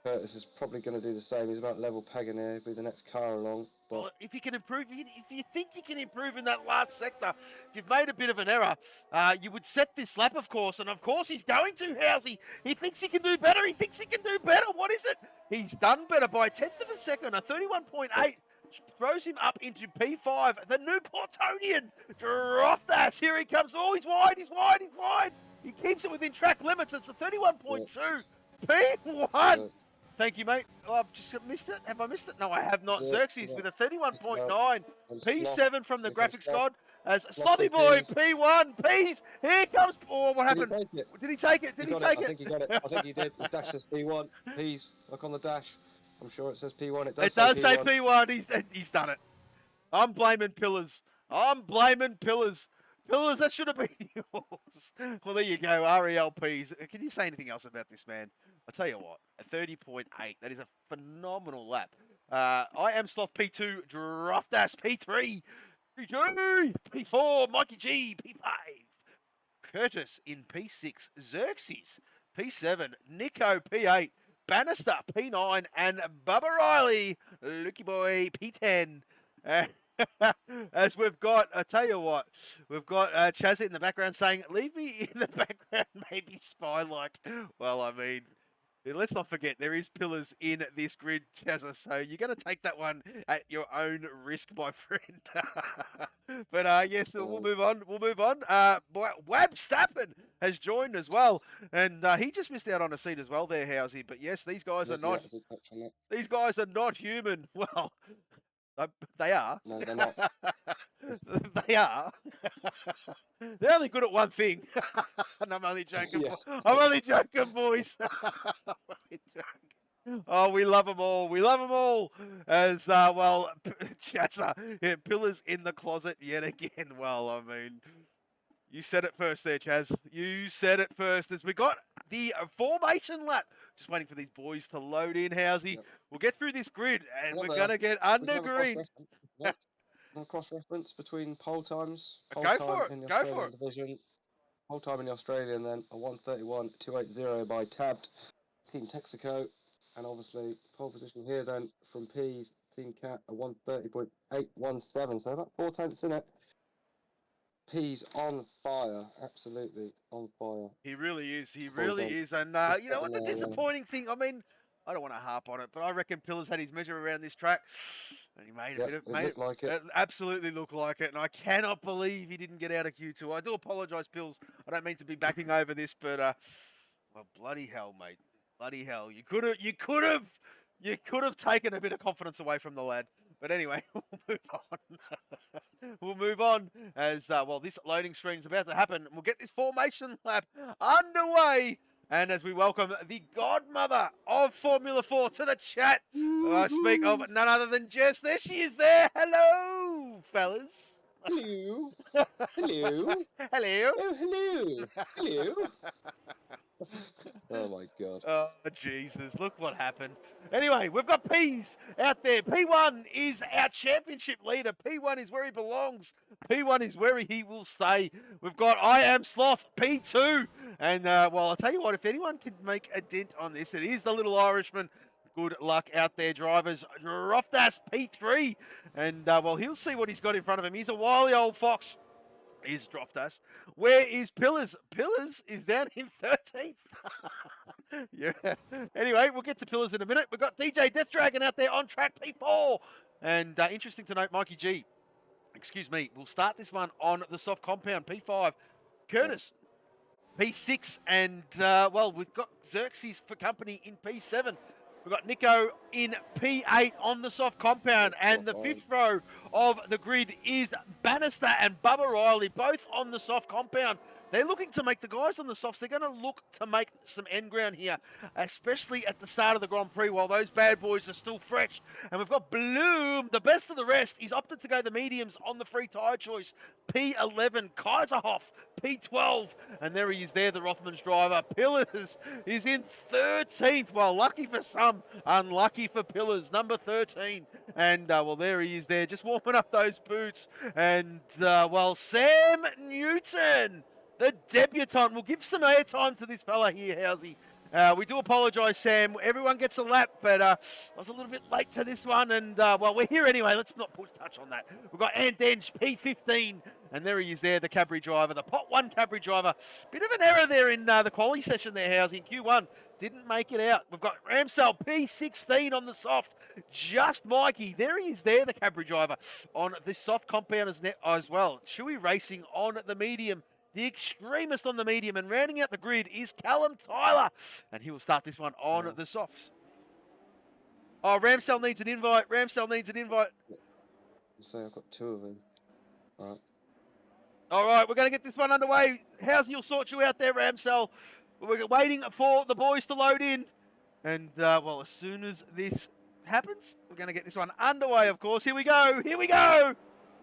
Curtis is probably going to do the same. He's about level pegging here with the next car along. But well, if you can improve, if you think you can improve in that last sector, if you've made a bit of an error, you would set this lap, of course. And, of course, he's going to, Housey. He thinks he can do better. He thinks he can do better. What is it? He's done better by a tenth of a second. A 31.8 throws him up into P5. The new Portonian. Drop that. Here he comes. Oh, he's wide. He's wide. He's wide. He keeps it within track limits. It's a 31.2. P1. Thank you, mate. Oh, I've just missed it. Have I missed it? No, I have not. Xerxes with a 31.9. P7 from the graphics god. As Slothy Boy, P1, P's. Here comes. Oh, what happened? Did he take it? Did he take it? I think he got it. I think he did. The dash says P1. P's. Look on the dash. I'm sure it says P1. It does say P1. He's done it. I'm blaming Pillars. I'm blaming Pillars. Pillars, that should have been yours. Well, there you go. RELPs. Can you say anything else about this, man? I'll tell you what, a 30.8. That is a phenomenal lap. I am Sloth P2, Draft Ass P3, PG, P4, Mikey G, P5, Curtis in P6, Xerxes, P7, Nico P8, Bannister P9, and Bubba Riley, Lukey Boy P10. As we've got, I tell you what, we've got Chaz in the background saying, leave me in the background, maybe spy-like. Well, I mean, let's not forget, there is pillars in this grid, Chazza, so you're going to take that one at your own risk, my friend. But, yes, we'll move on. We'll move on. Wab Stappen has joined as well, and he just missed out on a seat as well there, Housey. But, yes, these guys are not human. Well... They are. No, they're not. They are. They're only good at one thing. And I'm only joking. Yeah. I'm only joking, boys. I'm only joking. Oh, we love them all. We love them all. As, well, Chazza, yeah, pillars in the closet yet again. Well, I mean, you said it first there, Chaz. You said it first. As we got the formation lap. Just waiting for these boys to load in, Housey. Yep. We'll get through this grid, and we're going to get under green. No cross-reference between pole times. Go for it. Go for it. Division. Pole time in the Australian, then a 131.280 by Tabbed Team Texaco. And obviously, pole position here then from P's Team Cat, a 130.817. So about 4 tenths in it. P's on fire, absolutely on fire. He really is. He really is. And you know what? The disappointing thing. I mean, I don't want to harp on it, but I reckon Pillars had his measure around this track, and he made a bit of. Looked like it. Absolutely looked like it, and I cannot believe he didn't get out of Q2. I do apologise, Pills. I don't mean to be backing over this, but well, bloody hell, mate, bloody hell. You could have taken a bit of confidence away from the lad. But anyway, we'll move on. We'll move on as, well, this loading screen is about to happen. We'll get this formation lap underway And as we welcome the godmother of Formula 4 to the chat, I speak of none other than Jess. There she is there. Hello, fellas. Hello. Hello. Hello. Oh, hello. Hello. Oh my God. Oh, Jesus, look what happened. Anyway, we've got P's out there. P1 is our championship leader. P1 is where he belongs. P1 is where he will stay. We've got I Am Sloth, P2. And, well, I'll tell you what, if anyone can make a dent on this, it is the little Irishman. Good luck out there, drivers. Roftas, P3. And, well, he'll see what he's got in front of him. He's a wily old fox. Is Droftas. Where is Pillars? Pillars is down in 13th. Yeah. Anyway, we'll get to Pillars in a minute. We've got DJ Death Dragon out there on track P4. And interesting to note, Mikey G, excuse me, we'll start this one on the soft compound, P5. Kurtis, P6. And, well, we've got Xerxes for company in P7. We've got Nico in P8 on the soft compound. And the fifth row of the grid is Bannister and Bubba Riley, both on the soft compound. They're looking to make the guys on the softs. They're going to look to make some end ground here, especially at the start of the Grand Prix while those bad boys are still fresh. And we've got Bloom, the best of the rest. He's opted to go the mediums on the free tyre choice. P11, Kaiserhoff, P12. And there he is there, the Rothmans driver. Pillars is in 13th. Well, lucky for some, unlucky for Pillars, number 13. And, well, there he is there, just warming up those boots. And, well, Sam Newton, the debutant. We'll give some airtime to this fella here, Housey. We do apologise, Sam. Everyone gets a lap, but I was a little bit late to this one. And, well, we're here anyway. Let's not touch on that. We've got Andenge, P15. And there he is there, the Cadbury driver, the Pot 1 Cadbury driver. Bit of an error there in the quali session there, Housey. Q1 didn't make it out. We've got Ramsell, P16 on the soft. Just Mikey. There he is there, the Cadbury driver, on the soft compound as well. Chewy Racing on the medium. The extremist on the medium, and rounding out the grid is Callum Tyler, and he will start this one on the softs. Oh, Ramsell needs an invite. Ramsell needs an invite. So I've got two of them. All right. All right, we're going to get this one underway. Housey will sort you out there, Ramsell. We're waiting for the boys to load in, and well, as soon as this happens, we're going to get this one underway. Of course, here we go. Here we go.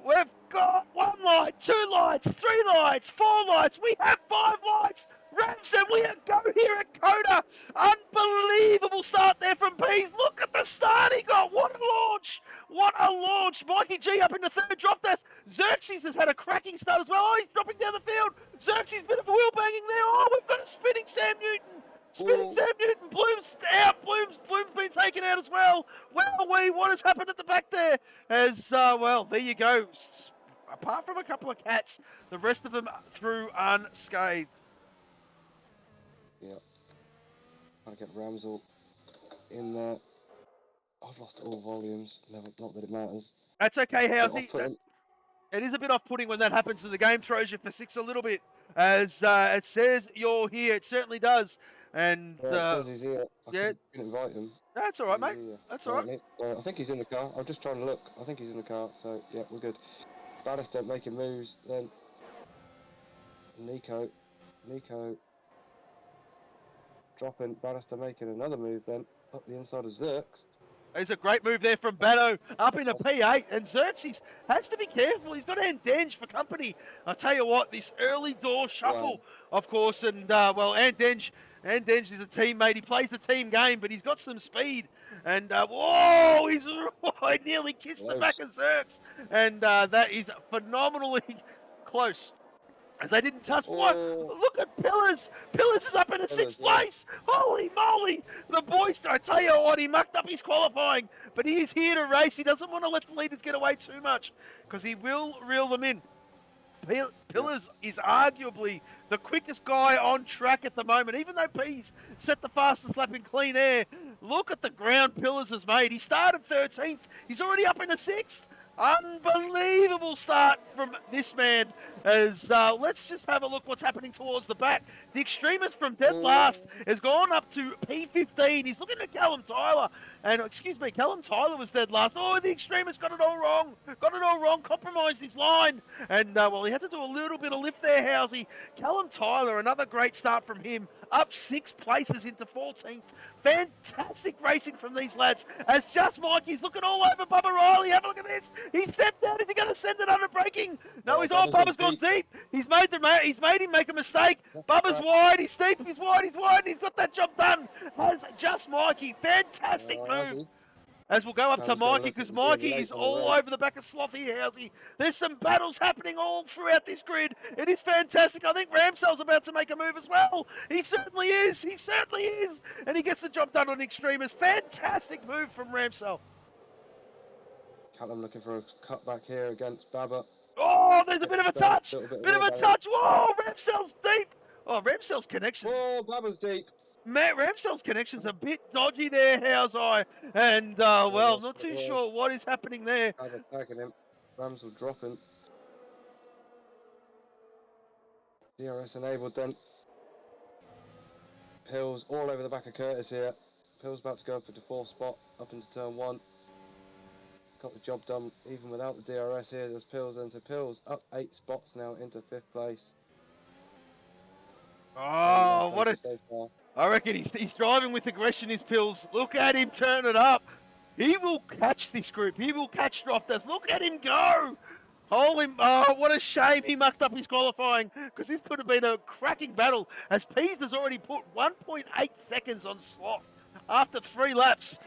We've got 1 light, 2 lights, 3 lights, 4 lights. We have 5 lights. Ramsden, we go here at Coda. Unbelievable start there from P. Look at the start he got. What a launch. What a launch. Mikey G up in the third drop test. Xerxes has had a cracking start as well. Oh, he's dropping down the field. Xerxes, bit of wheel banging there. Oh, we've got a spinning Sam Newton. Spinning Sam Newton, Bloom's out, Bloom's been taken out as well. What has happened at the back there? As, well, there you go. Apart from a couple of cats, the rest of them through unscathed. Yeah. I'll get Ramsell in there. I've lost all volumes. Not that it matters. That's okay, Housey. Off-putting. It is a bit off-putting when that happens, and the game throws you for 6 a little bit. As it says you're here, it certainly does. And Yeah, it says he's here. I yeah. can invite him. That's all right, mate. Yeah. That's all right. I think he's in the car. I'm just trying to look. I think he's in the car. So yeah, we're good. Bannister making moves. Then Nico dropping. Bannister making another move. Then up the inside of Zerx. There's a great move there from Bano up into P8, and Xerxes has to be careful. He's got Andenge for company. I'll tell you what, this early door shuffle, of course, and, well, Andenge is a teammate. He plays the team game, but he's got some speed. And, whoa, he nearly kissed the back of Xerx. And that is phenomenally close. As they didn't touch one. Look at Pillars. Pillars is up in a 6th place. Holy moly. The boys, I tell you what, he mucked up his qualifying. But he is here to race. He doesn't want to let the leaders get away too much, because he will reel them in. Pillars is arguably the quickest guy on track at the moment, even though P's set the fastest lap in clean air. Look at the ground Pillars has made. He started 13th. He's already up in the 6th. Unbelievable start from this man. As let's just have a look what's happening towards the back. The extremist from dead last has gone up to P15. He's looking at Callum Tyler. And, excuse me, Callum Tyler was dead last. Oh, the extremist got it all wrong. Got it all wrong, compromised his line. And, well, he had to do a little bit of lift there, Housey. Callum Tyler, another great start from him. Up 6 places into 14th. Fantastic racing from these lads. As Just Mikey's looking all over Bubba Riley. Have a look at this. He stepped out. Is he going to send it under braking? No, he's on. Bubba's gone deep. He's made him make a mistake. Bubba's wide. He's deep. He's wide. He's wide. He's got that job done. Has Just Mikey. Fantastic move. As we'll go up to Mikey, because Mikey is all over the back of Slothy Housey. There's some battles happening all throughout this grid. It is fantastic. I think Ramsell's about to make a move as well. He certainly is. He certainly is. And he gets the job done on Extremist. Fantastic move from Ramsell. Callum looking for a cutback here against Baba. Oh, there's a bit of a touch. Bit of a touch. Whoa, Ramsell's deep. Oh, Ramsell's connections. Oh, Baba's deep. Matt Ramsell's connection's a bit dodgy there, how's I? And, well, not too sure what is happening there. Attacking him. Ramsell dropping. DRS enabled then. Pills all over the back of Curtis here. Pills about to go up into 4th spot, up into turn 1. Got the job done even without the DRS here. There's Pills into Pills. Up 8 spots now into 5th place. Oh, what a... I reckon he's driving with aggression, his Pills. Look at him turn it up. He will catch this group. He will catch Drofters. Look at him go. Holy, oh, what a shame he mucked up his qualifying, because this could have been a cracking battle, as Pease has already put 1.8 seconds on Sloth after 3 laps.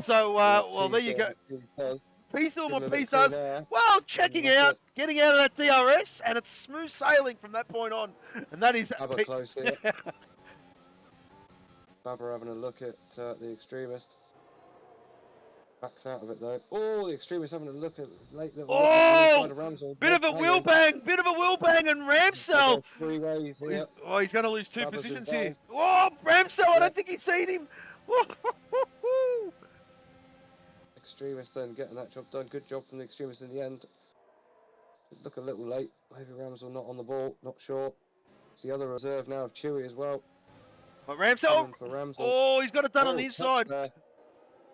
So, well, there you go. Pease doing what Pease does. Well, checking out, getting out of that DRS, and it's smooth sailing from that point on. And that is... Baba close here. Baba having a look at the Extremist. Backs out of it though. Oh, the Extremist having a look at late little. Oh, bit of a wheel bang, and Ramsell. 3 ways here. Oh, he's going to lose 2 positions here. Oh, Ramsell, I don't think he's seen him. Extremist then getting that job done. Good job from the Extremist in the end. Look a little late. Maybe Ramsell not on the ball. Not sure. It's the other reserve now of Chewy as well. But Ramsell, oh, he's got it done on the inside. There.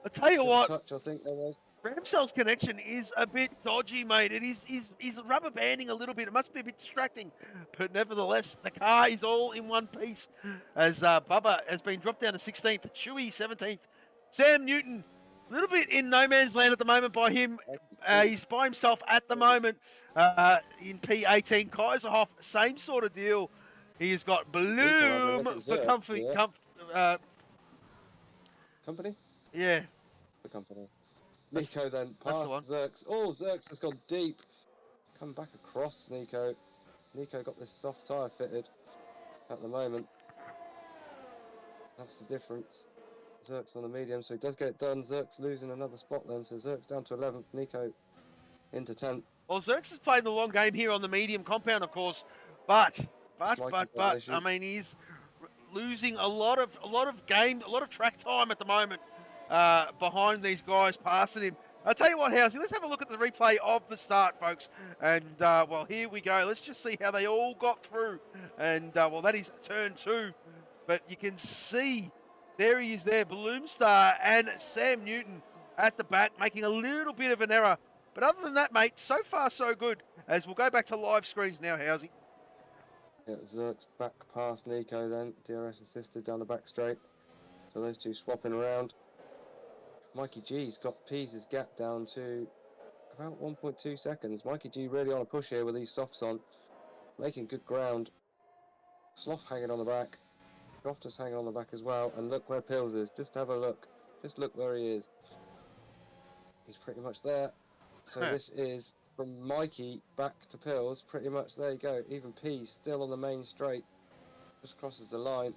I tell you what, touch, I think there was. Ramsell's connection is a bit dodgy, mate. He's rubber banding a little bit. It must be a bit distracting. But nevertheless, the car is all in one piece. As Bubba has been dropped down to 16th, Chewy 17th. Sam Newton, a little bit in no man's land at the moment by him. He's by himself at the moment in P18. Kaiserhoff, same sort of deal. He has got Bloom for comfy, Company? Yeah. The company. Nico then past Zerx. Oh, Zerx has gone deep. Come back across Nico. Nico got this soft tyre fitted at the moment. That's the difference. Zerx on the medium, so he does get it done. Zerx losing another spot then, so Zerx down to 11th. Nico into 10th. Well, Zerx is playing the long game here on the medium compound, of course, but I mean, he's losing a lot of track time at the moment behind these guys passing him. I'll tell you what, Housey, let's have a look at the replay of the start, folks. And, well, here we go. Let's just see how they all got through. And, well, that is turn 2. But you can see, there he is there, Bloomstar and Sam Newton at the back, making a little bit of an error. But other than that, mate, so far so good. As we'll go back to live screens now, Housey. Yeah, Zerx back past Nico then. DRS assisted down the back straight. So those two swapping around. Mikey G's got Pease's gap down to about 1.2 seconds. Mikey G really on a push here with these softs on. Making good ground. Sloth hanging on the back. Drofter's hanging on the back as well. And look where Pills is. Just have a look. Just look where he is. He's pretty much there. So this is from Mikey back to Pills. Pretty much there you go. Even P still on the main straight. Just crosses the line.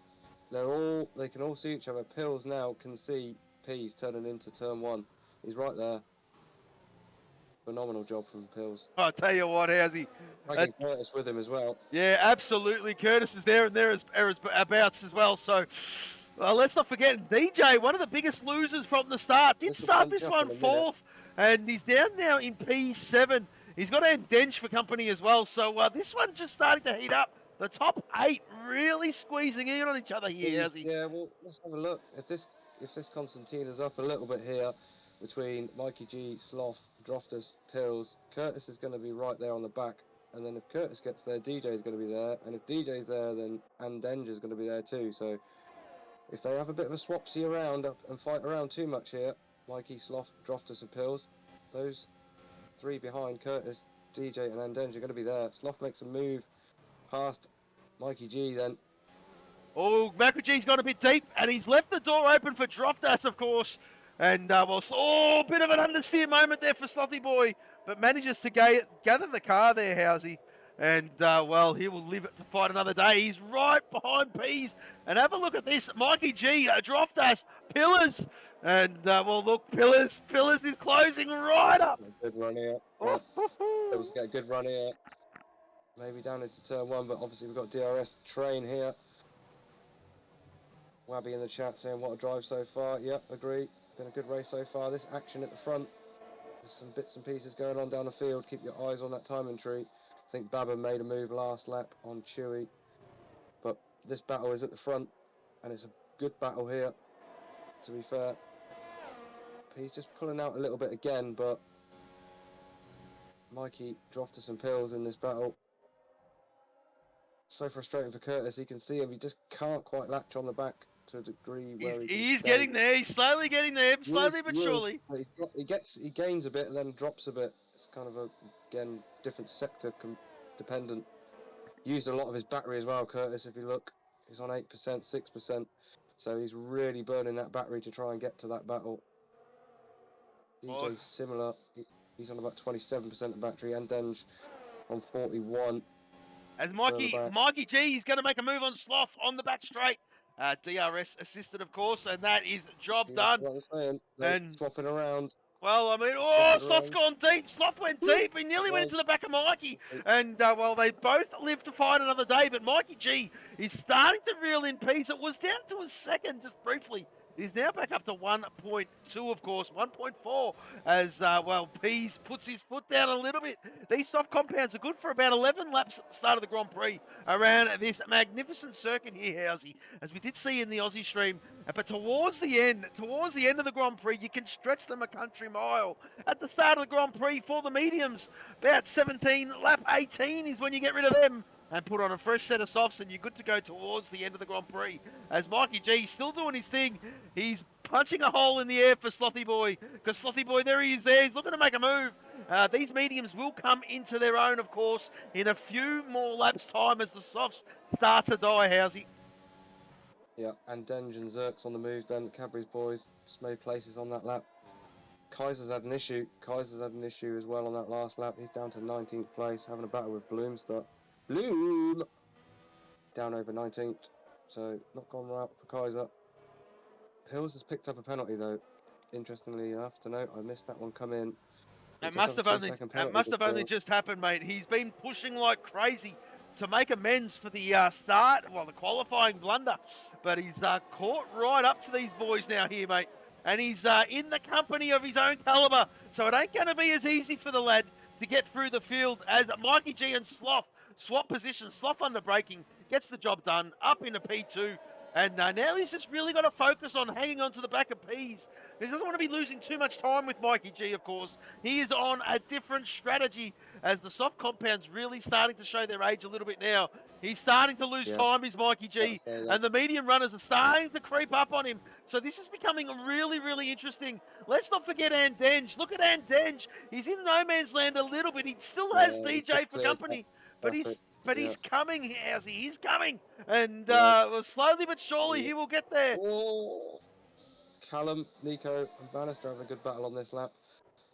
They can all see each other. Pills now can see P's turning into turn 1. He's right there. Phenomenal job from Pills. I'll tell you what, Housey. Curtis with him as well. Yeah, absolutely. Curtis is there, and there is abouts as well. So let's not forget DJ, one of the biggest losers from the start. Did start this one 4th, and he's down now in P7. He's got Dench for company as well. So this one's just starting to heat up. The top 8 really squeezing in on each other here, how's he? Yeah, well, let's have a look. If this Constantina's up a little bit here between Mikey G, Sloth, Droftus, Pills, Curtis is going to be right there on the back. And then if Curtis gets there, DJ is going to be there. And if DJ's there, then Andenge is going to be there too. So if they have a bit of a swapsy around up and fight around too much here, Mikey, Sloth, Droftus and Pills, those 3 behind Curtis, DJ and Andenge are going to be there. Sloth makes a move past Mikey G then. Oh, Macro G's gone a bit deep, and he's left the door open for Droftus, of course. And, bit of an understeer moment there for Slothy Boy, but manages to gather the car there, Housey. And, he will live to fight another day. He's right behind Peas. And have a look at this. Mikey G, Droftus, Pillars. And, Pillars is closing right up. Good run here. Oh. It was a good run here. Maybe down into turn 1, but obviously we've got DRS Train here. Wabby in the chat saying, what a drive so far. Yep, agree. Been a good race so far. This action at the front. There's some bits and pieces going on down the field. Keep your eyes on that timing tree. I think Baba made a move last lap on Chewy. But this battle is at the front. And it's a good battle here, to be fair. He's just pulling out a little bit again, but Mikey Droftus and Pills in this battle. So frustrating for Curtis. He can see him. He just can't quite latch on the back to a degree where he's getting there. He's slowly getting there, slowly but surely. He gains a bit and then drops a bit. It's kind of again different sector dependent. Used a lot of his battery as well, Curtis. If you look, he's on 8%, 6%. So he's really burning that battery to try and get to that battle. DJ's similar. He's on about 27% of battery, and Denge on 41. And Mikey G, he's going to make a move on Sloth on the back straight. DRS assisted, of course, and that is job done. What I'm saying. And swapping around. Well, Sloth's gone deep. Sloth went deep. He nearly went into the back of Mikey. And, they both live to fight another day. But Mikey G is starting to reel in Peas. It was down to a second, just briefly. He's now back up to 1.2, of course, 1.4, as, Peas puts his foot down a little bit. These soft compounds are good for about 11 laps at the start of the Grand Prix around this magnificent circuit here, Housey, as we did see in the Aussie stream. But towards the end of the Grand Prix, you can stretch them a country mile. At the start of the Grand Prix for the mediums, about 17, lap 18 is when you get rid of them and put on a fresh set of softs, and you're good to go towards the end of the Grand Prix. As Mikey G still doing his thing, he's punching a hole in the air for Slothy Boy, because Slothy Boy, there he is there, he's looking to make a move. These mediums will come into their own, of course, in a few more laps' time as the softs start to die, Housey. Yeah, and Denge and Zerk's on the move then. Cadbury's boys just made places on that lap. Kaiser's had an issue. As well on that last lap. He's down to 19th place, having a battle with Bloom down over 19th, so not gone right for Kaiser. Pills has picked up a penalty though, interestingly enough to note. I missed that one come in. It must have only just happened, mate. He's been pushing like crazy to make amends for the the qualifying blunder, but he's caught right up to these boys now here, mate, and he's in the company of his own caliber, so it ain't going to be as easy for the lad to get through the field as Mikey G and Sloth swap positions. Sloth under braking, gets the job done, up into P2. And now he's just really got to focus on hanging on to the back of Peas. He doesn't want to be losing too much time with Mikey G, of course. He is on a different strategy as the soft compound's really starting to show their age a little bit now. He's starting to lose time, is Mikey G. And the medium runners are starting to creep up on him. So this is becoming really, really interesting. Let's not forget Andenge. Look at Andenge. He's in no man's land a little bit. He still has DJ for company. But he's coming, Housey. He's coming. And slowly but surely he will get there. Oh. Callum, Nico, and Bannister having a good battle on this lap.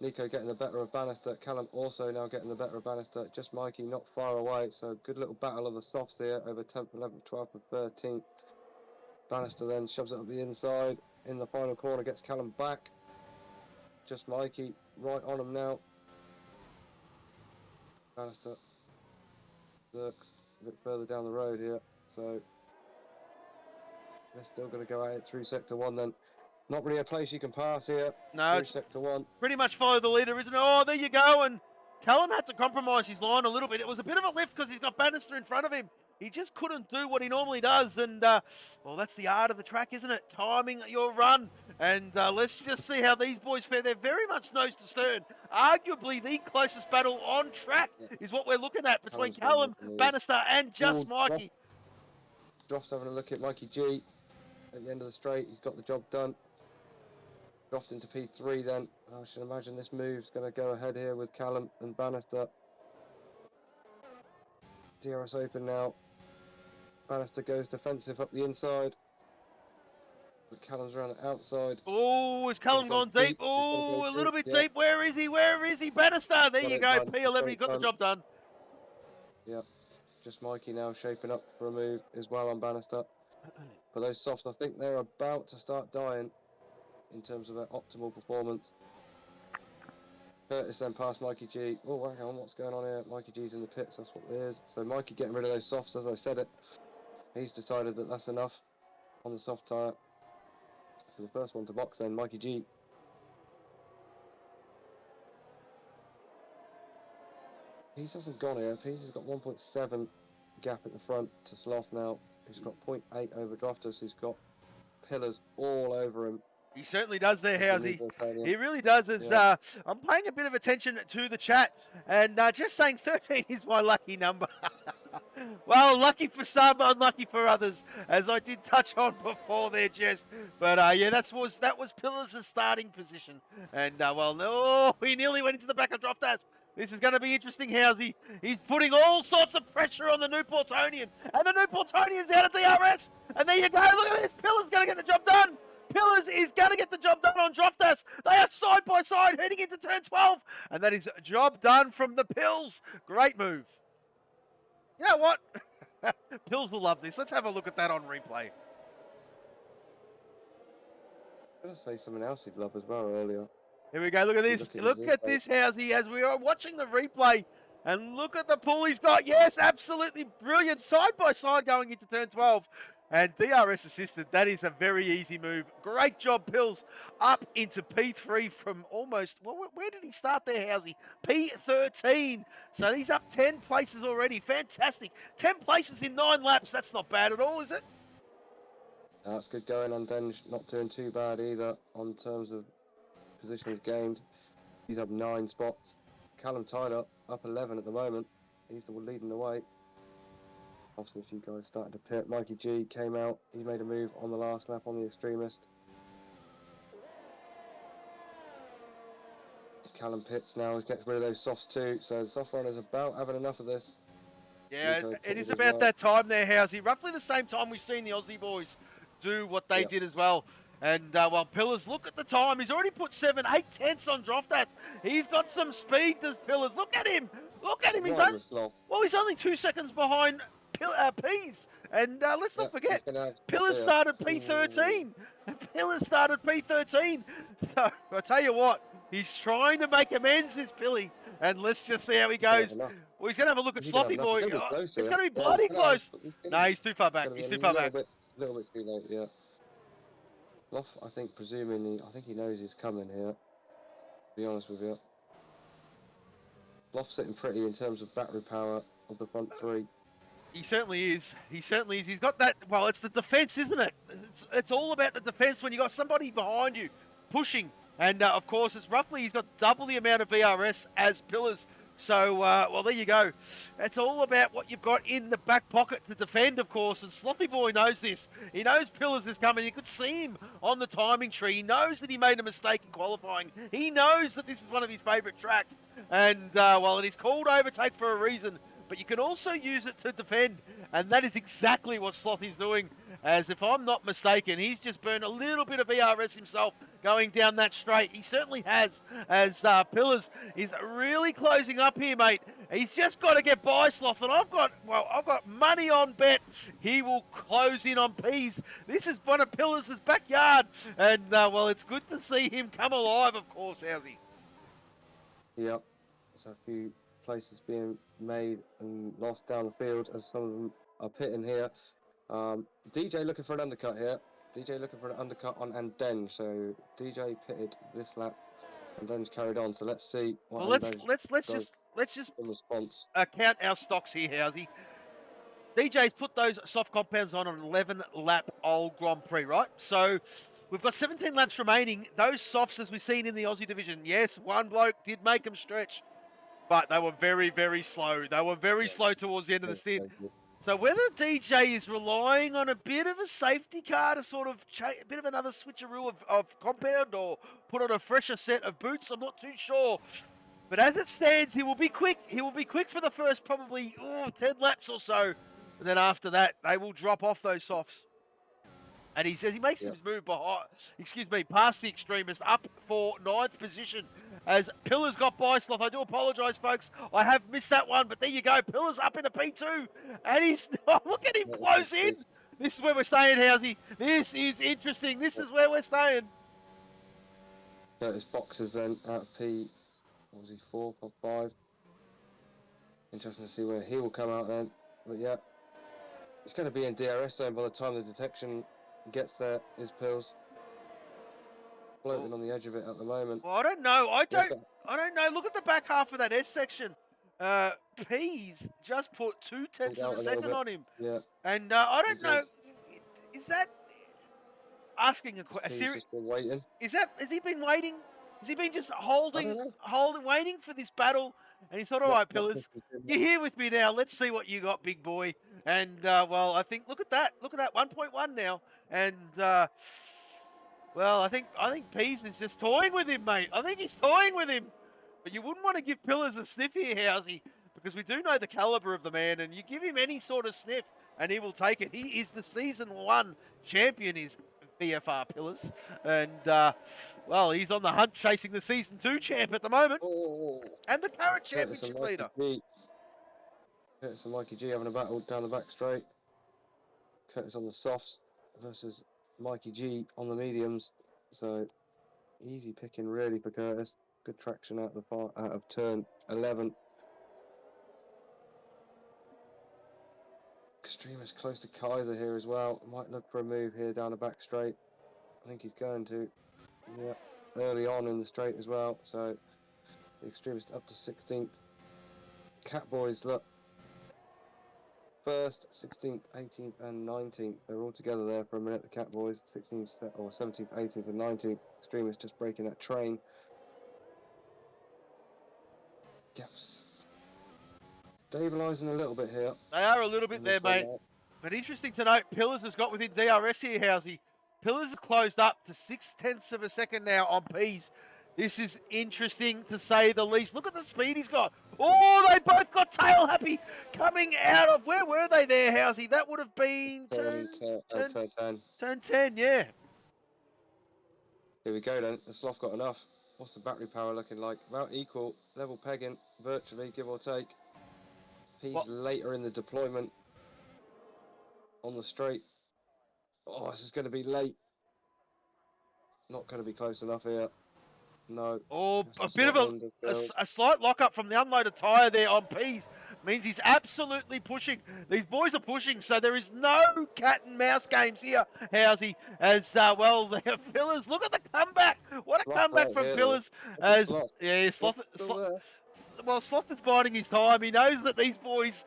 Nico getting the better of Bannister. Callum also now getting the better of Bannister. Just Mikey not far away. So good little battle of the softs here over 10th, 11th, 12th, and 13th. Bannister then shoves it up the inside. In the final corner, gets Callum back. Just Mikey right on him now. Bannister. Zerk's a bit further down the road here, so they're still going to go at it through Sector 1 then. Not really a place you can pass here. No, through Sector 1. Pretty much follow the leader, isn't it? Oh, there you go, and Callum had to compromise his line a little bit. It was a bit of a lift because he's got Bannister in front of him. He just couldn't do what he normally does. And, well, that's the art of the track, isn't it? Timing your run. And let's just see how these boys fare. They're very much nose to stern. Arguably the closest battle on track is what we're looking at between Callum, Bannister, and just Mikey. Droft's having a look at Mikey G at the end of the straight. He's got the job done. Droft into P3 then. I should imagine this move's going to go ahead here with Callum and Bannister. DRS open now. Bannister goes defensive up the inside. But Callum's around the outside. Oh, has Callum gone deep? Oh, a little bit deep. Where is he? Where is he? Bannister. There you go. P11, he got the job done. Yep. Just Mikey now shaping up for a move as well on Bannister. But those softs, I think they're about to start dying in terms of their optimal performance. Curtis then past Mikey G. Oh, hang on, what's going on here? Mikey G's in the pits, that's what it is. So Mikey getting rid of those softs, as I said it. He's decided that that's enough on the soft tyre. So the first one to box then, Mikey G. Peace hasn't gone here. Peace has got 1.7 gap at the front to Sloth now. He's got 0.8 over Droftus, who's got pillars all over him. He certainly does there, Housey. He really does. I'm paying a bit of attention to the chat and just saying 13 is my lucky number. Well, lucky for some, unlucky for others, as I did touch on before there, Jess. But yeah, that was Pillars' starting position. And well, no, he nearly went into the back of Droftas. This is going to be interesting, Housey. He's putting all sorts of pressure on the Newportonian. And the Newportonian's out of DRS. And there you go. Look at this. Pillars going to get the job done. Pillars is going to get the job done on Droftas. They are side by side heading into turn 12. And that is job done from the Pills. Great move. You know what? Pills will love this. Let's have a look at that on replay. I was going to say something else he'd love as well earlier. Here we go. Look at this. Look at this, Housey, as we are watching the replay. And look at the pull he's got. Yes, absolutely brilliant. Side by side going into turn 12. And DRS assisted. That is a very easy move. Great job, Pills. Up into P3 from almost, well, where did he start there, Housey? P13. So he's up 10 places already. Fantastic. 10 places in 9 laps. That's not bad at all, is it? That's good going on Denj. Not doing too bad either on terms of positions gained. He's up 9 spots. Callum tied up 11 at the moment. He's the one leading the way. Obviously, a few guys started to pit. Mikey G came out. He made a move on the last lap on the Extremist. Callum pits now. He's getting rid of those softs too. So the soft runner's about having enough of this. Yeah, it is about that time there, Housey. Roughly the same time we've seen the Aussie boys do what they did as well. And while Pillars, look at the time. He's already put 7, 8 tenths on Droftas. He's got some speed, does Pillars. Look at him. Look at him. He's only 2 seconds behind Peas. And let's not forget, Pillars started P13. Pillars started P13. So I tell you what, he's trying to make amends, this Pilly. And let's just see how he goes. Well, he's going to have a look at Slothy Boy. It's going to be bloody close. No, he's too far back. He's too far back. A little bit too late, yeah. Loff, I think, presuming I think he knows he's coming here. To be honest with you. Loff's sitting pretty in terms of battery power of the front 3. He certainly is. He certainly is. He's got that. Well, it's the defence, isn't it? It's all about the defence when you got somebody behind you pushing. And of course, it's roughly he's got double the amount of VRS as Pillars. So, well, there you go. It's all about what you've got in the back pocket to defend, of course. And Slothy Boy knows this. He knows Pillars is coming. You could see him on the timing tree. He knows that he made a mistake in qualifying. He knows that this is one of his favourite tracks. And, well, it is called overtake for a reason. But you can also use it to defend. And that is exactly what Slothy's doing. As if I'm not mistaken, he's just burned a little bit of VRS himself going down that straight. He certainly has, as Pillars is really closing up here, mate. He's just got to get by Sloth, and I've got money on bet. He will close in on Peas. This is one of Pillars' backyard, and well, it's good to see him come alive, of course, Housey. Yep, so a few places being made and lost down the field as some of them are pitting here. DJ looking for an undercut here. DJ looking for an undercut on Andenge. So DJ pitted this lap, and Andenge carried on. So let's see. Well, let's just in response. count our stocks here, Housey. DJ's put those soft compounds on an 11-lap old Grand Prix, right? So we've got 17 laps remaining. Those softs, as we've seen in the Aussie division, yes, one bloke did make them stretch, but they were very, very slow. They were very slow towards the end of the stint. So whether DJ is relying on a bit of a safety car to sort of a bit of another switcheroo of compound or put on a fresher set of boots, I'm not too sure. But as it stands, he will be quick. He will be quick for the first probably 10 laps or so. And then after that, they will drop off those softs. And he says he makes his move past the extremist up for 9th position as Pillars got by Sloth. I do apologise, folks. I have missed that one, but there you go. Pillars up into P2. And he's, look at him close in. This is where we're staying, Housey. This is interesting. This is where we're staying. Curtis Boxes then out of P, what was he, 4, 5? Interesting to see where he will come out then. But yeah, it's going to be in DRS zone by the time the detection gets there. Is Pills floating on the edge of it at the moment? Well, I don't know. I don't know. Look at the back half of that S section. P's just put 0.2 of a second on him. Yeah. And I don't know. Is that asking a serious? Waiting. Has he been waiting? Has he been just holding, waiting for this battle? And he thought, all right, Pillars, you're here with me now. Let's see what you got, big boy. And, well, I think, look at that. Look at that, 1.1 now. And, well, I think Pease is just toying with him, mate. I think he's toying with him. But you wouldn't want to give Pillars a sniff here, Housey, because we do know the caliber of the man. And you give him any sort of sniff, and he will take it. He is the Season 1 champion, is BFR Pillars. And, well, he's on the hunt chasing the Season 2 champ at the moment. And the current championship leader. Curtis and Mikey G having a battle down the back straight. Curtis on the softs versus Mikey G on the mediums. So easy picking really for Curtis. Good traction out of turn 11. Extremist close to Kaiser here as well. Might look for a move here down the back straight. I think he's going to. Yeah, early on in the straight as well. So the Extremist up to 16th. Catboys look. 1st, 16th, 18th and 19th. They're all together there for a minute. The Catboys 16th or 17th, 18th and 19th. Extremists just breaking that train. Gaps. Stabilising a little bit here. They are a little bit there, mate. But interesting to note, Pillars has got within DRS here, Housey. Pillars has closed up to 0.6 of a second now on P's. This is interesting to say the least. Look at the speed he's got. Oh, they both got tail happy coming out of, where were they there, Housey? That would have been turn 10, yeah. Here we go then. The Sloth got enough. What's the battery power looking like? About equal, level pegging, virtually, give or take. He's later in the deployment on the straight. Oh, this is going to be late. Not going to be close enough here. No. Oh, a bit of a slight lock-up from the unloaded tyre there on P's. Means he's absolutely pushing. These boys are pushing, so there is no cat and mouse games here, Housey. As, well, the Pillars, look at the comeback. What a comeback from Pillars. As, yeah, Sloth is biding his time. He knows that these boys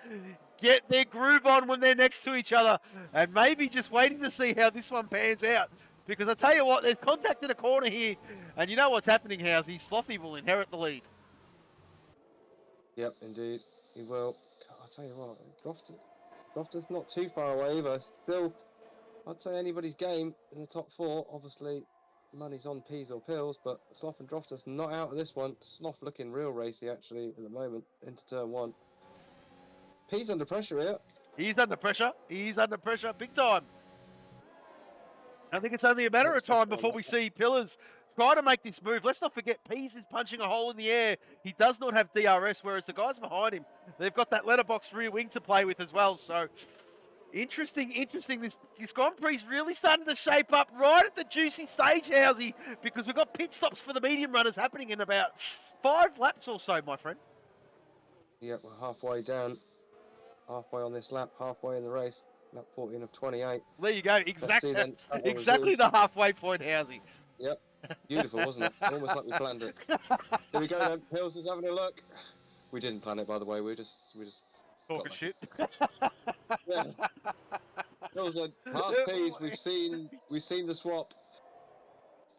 get their groove on when they're next to each other. And maybe just waiting to see how this one pans out. Because I tell you what, there's contact in a corner here. And you know what's happening, Housey. Slothy will inherit the lead. Yep, indeed. He will. I'll tell you what, Grofter's not too far away, but still, I'd say anybody's game in the top 4. Obviously, money's on P's or Pills, but Sloth and Drofter's not out of this one. Sloth looking real racy, actually, at the moment, into turn 1. P's under pressure here. He's under pressure. He's under pressure big time. I think it's only a matter of time before we see Pillars try to make this move. Let's not forget, Pease is punching a hole in the air. He does not have DRS, whereas the guys behind him, they've got that letterbox rear wing to play with as well. So, interesting. This Grand Prix is really starting to shape up right at the juicy stage, Housey, because we've got pit stops for the medium runners happening in about 5 laps or so, my friend. Yep, we're halfway down. Halfway on this lap, halfway in the race. Lap 14 of 28. There you go. Exactly the halfway point, Housey. Yep. Beautiful, wasn't it? Almost like we planned it. Here we go then. Pills is having a look. We didn't plan it, by the way. We just Talking got shit. yeah. It was like pass P's. We've seen the swap.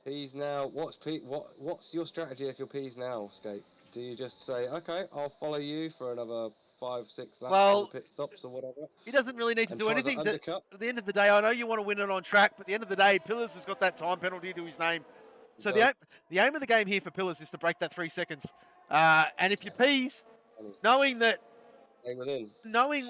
P's now. What's your strategy if you're P's now, Skate? Do you just say, okay, I'll follow you for another 5, 6 laps Well, for the pit stops or whatever? he doesn't really need to And do try the anything. undercut? At the end of the day, I know you want to win it on track, but at the end of the day, Pillars has got that time penalty to his name. So the aim of the game here for Pillars is to break that 3 seconds. And if you P's, knowing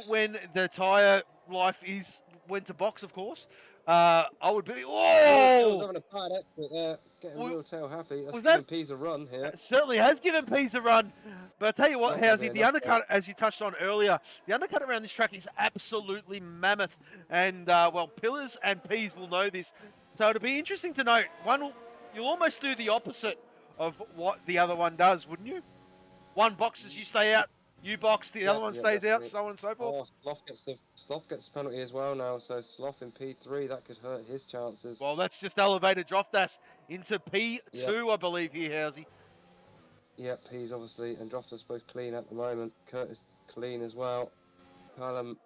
when the tyre life is when to box, of course, I would be. Oh! Having a bad exit there, getting real tail happy. That's giving P's a run here. Certainly has given P's a run. But I tell you what, Housey, the undercut, as you touched on earlier, the undercut around this track is absolutely mammoth. And, well, Pillars and P's will know this. So it'll be interesting to note. You'll almost do the opposite of what the other one does, wouldn't you? One boxes, you stay out. You box, the other one stays out, so on and so forth. Oh, Sloth gets the penalty as well now, so Sloth in P3, that could hurt his chances. Well, that's just elevated Droftas into P2, I believe here, Housey. Yeah, P's obviously, and Droftas both clean at the moment. Curtis clean as well. Callum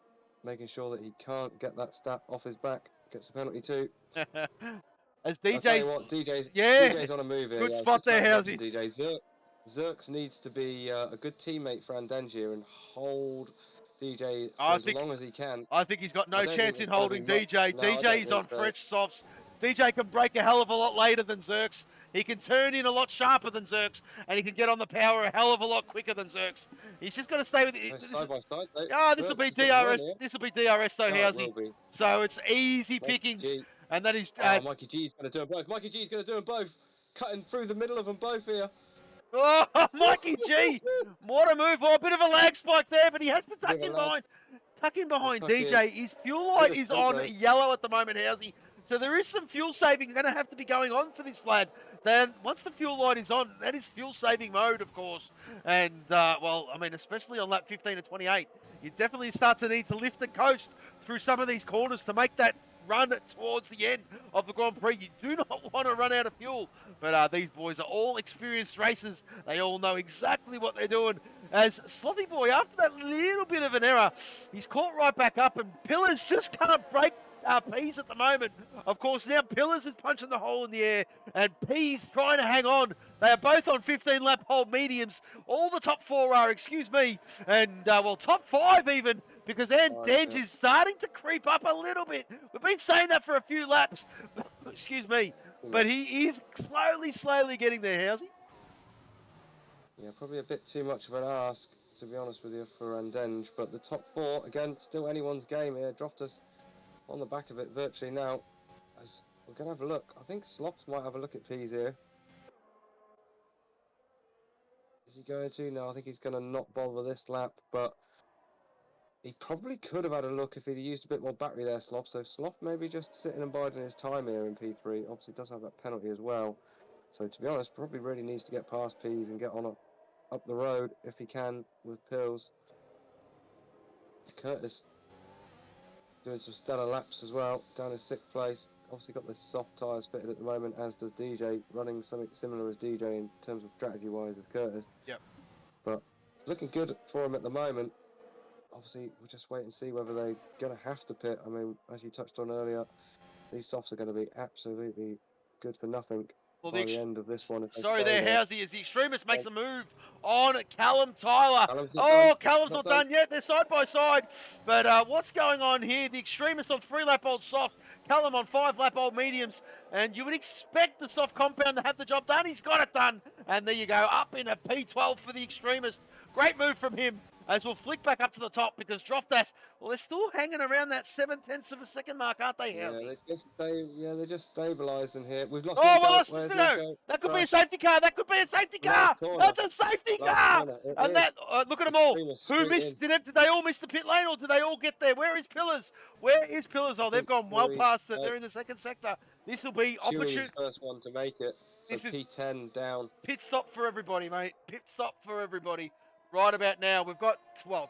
making sure that he can't get that stat off his back. Gets a penalty too. As DJ's on a move here. Good spot there, Housey. DJ Zerks needs to be a good teammate for Andengia and hold DJ for as long as he can. I think he's got no chance in holding DJ. DJ is on fresh softs. DJ can break a hell of a lot later than Zerks. He can turn in a lot sharper than Zerks, and he can get on the power a hell of a lot quicker than Zerks. He's just got to stay with it. Side by side, this will be DRS. This will be DRS though, Housey. So it's easy pickings, and that is. Mikey G's going to do them both. Mikey G's going to do them both, cutting through the middle of them both here. Oh, Mikey G! What a move! Oh, a bit of a lag spike there, but he has to tuck in behind. Tuck in behind DJ. His fuel light is on yellow at the moment, Housey. So there is some fuel saving going to have to be going on for this lad. Then once the fuel light is on, that is fuel saving mode, of course. And, well, I mean, especially on lap 15 and 28, you definitely start to need to lift the coast through some of these corners to make that run towards the end of the Grand Prix. You do not want to run out of fuel. But these boys are all experienced racers. They all know exactly what they're doing. As Slothy Boy, after that little bit of an error, he's caught right back up, and Pillars just can't break P's at the moment. Of course, now Pillars is punching the hole in the air, and P's trying to hang on. They are both on 15-lap hole mediums. All the top four are, and, well, top five even, because Andenj is starting to creep up a little bit. We've been saying that for a few laps. But he is slowly getting there, Housey. Yeah, probably a bit too much of an ask, to be honest with you, for Andenj. But the top four, again, still anyone's game here. Droftas on the back of it virtually now. As we're going to have a look. I think Sloths might have a look at P's here. Is he going to? No, I think he's going to not bother this lap, but he probably could have had a look if he'd used a bit more battery there, Sloth. So Sloth maybe just sitting and biding his time here in P3. Obviously does have that penalty as well. So to be honest, probably really needs to get past P's and get on up the road if he can with Pills. Curtis doing some stellar laps as well, down in 6th place. Obviously got the soft tyres fitted at the moment, as does DJ, running something similar as DJ in terms of strategy-wise as Curtis. Yep. But looking good for him at the moment. Obviously, we'll just wait and see whether they're going to have to pit. I mean, as you touched on earlier, these softs are going to be absolutely good for nothing. By the end of this one. Sorry there, Housey, as the Extremist makes a move on Callum Tyler. Callum's not done yet. They're side by side. But what's going on here? The Extremist on 3-lap-old soft, Callum on 5-lap-old mediums. And you would expect the soft compound to have the job done. He's got it done. And there you go, up in a P12 for the Extremist. Great move from him. As we'll flick back up to the top, because Droftas, well, they're still hanging around that 0.7 of a second mark, aren't they, Housey? They're just stabilising here. We've lost. Oh, we lost Nico. That could be a safety car. That could be a safety car. That's a safety car. And that, look at them all. Who missed? Did they all miss the pit lane, or did they all get there? Where is Pillars? Where is Pillars? Oh, they've gone well past it. They're in the second sector. This will be opportune. First one to make it. So this is P10 down. Pit stop for everybody, mate. Pit stop for everybody. Right about now, we've got,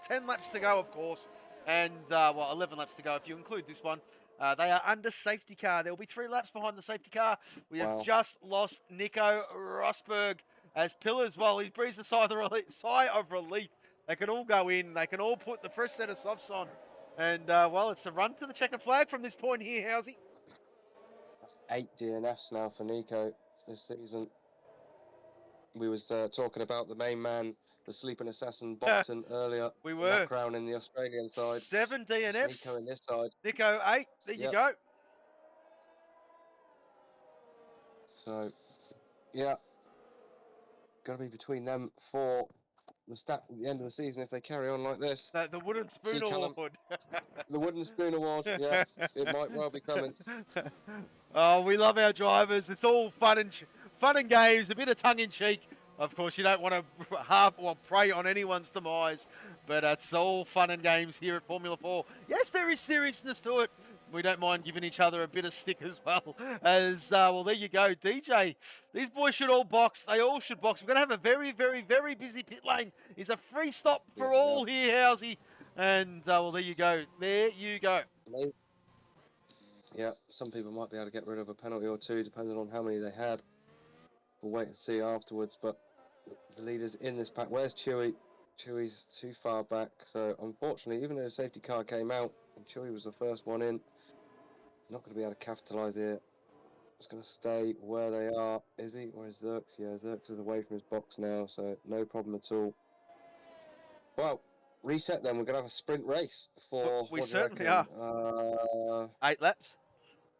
10 laps to go, of course, and, 11 laps to go if you include this one. They are under safety car. There will be 3 laps behind the safety car. We have just lost Nico Rosberg, as Pillars, well, he breathes a sigh of relief. They can all go in. They can all put the first set of softs on. And, well, it's a run to the checkered flag from this point here, Housey. That's 8 DNFs now for Nico this season. We was talking about the main man, the sleeping assassin, Boston earlier. We in were. that crown in the Australian side. 7 It's DNFs. Nico in this side. Nico, 8. There you go. So, yeah, got to be between them for the stat at the end of the season if they carry on like this. The Wooden Spoon Award. The Wooden Spoon Award, yeah, it might well be coming. Oh, we love our drivers. It's all fun and games, a bit of tongue in cheek. Of course, you don't want to harp or prey on anyone's demise, but it's all fun and games here at Formula 4. Yes, there is seriousness to it. We don't mind giving each other a bit of stick as well. As well, there you go, DJ. These boys should all box. They all should box. We're going to have a very, very, very busy pit lane. It's a free stop for all here, Housey. And well, there you go. There you go. Yeah, some people might be able to get rid of a penalty or two, depending on how many they had. We'll wait and see afterwards. But the leaders in this pack. Where's Chewy? Chewy's too far back. So unfortunately, even though the safety car came out and Chewy was the first one in, not going to be able to capitalise here. It's going to stay where they are. Is he? Or is Zerks? Yeah, Zerks is away from his box now, so no problem at all. Well, reset then. We're going to have a sprint race for... We certainly are. 8 laps?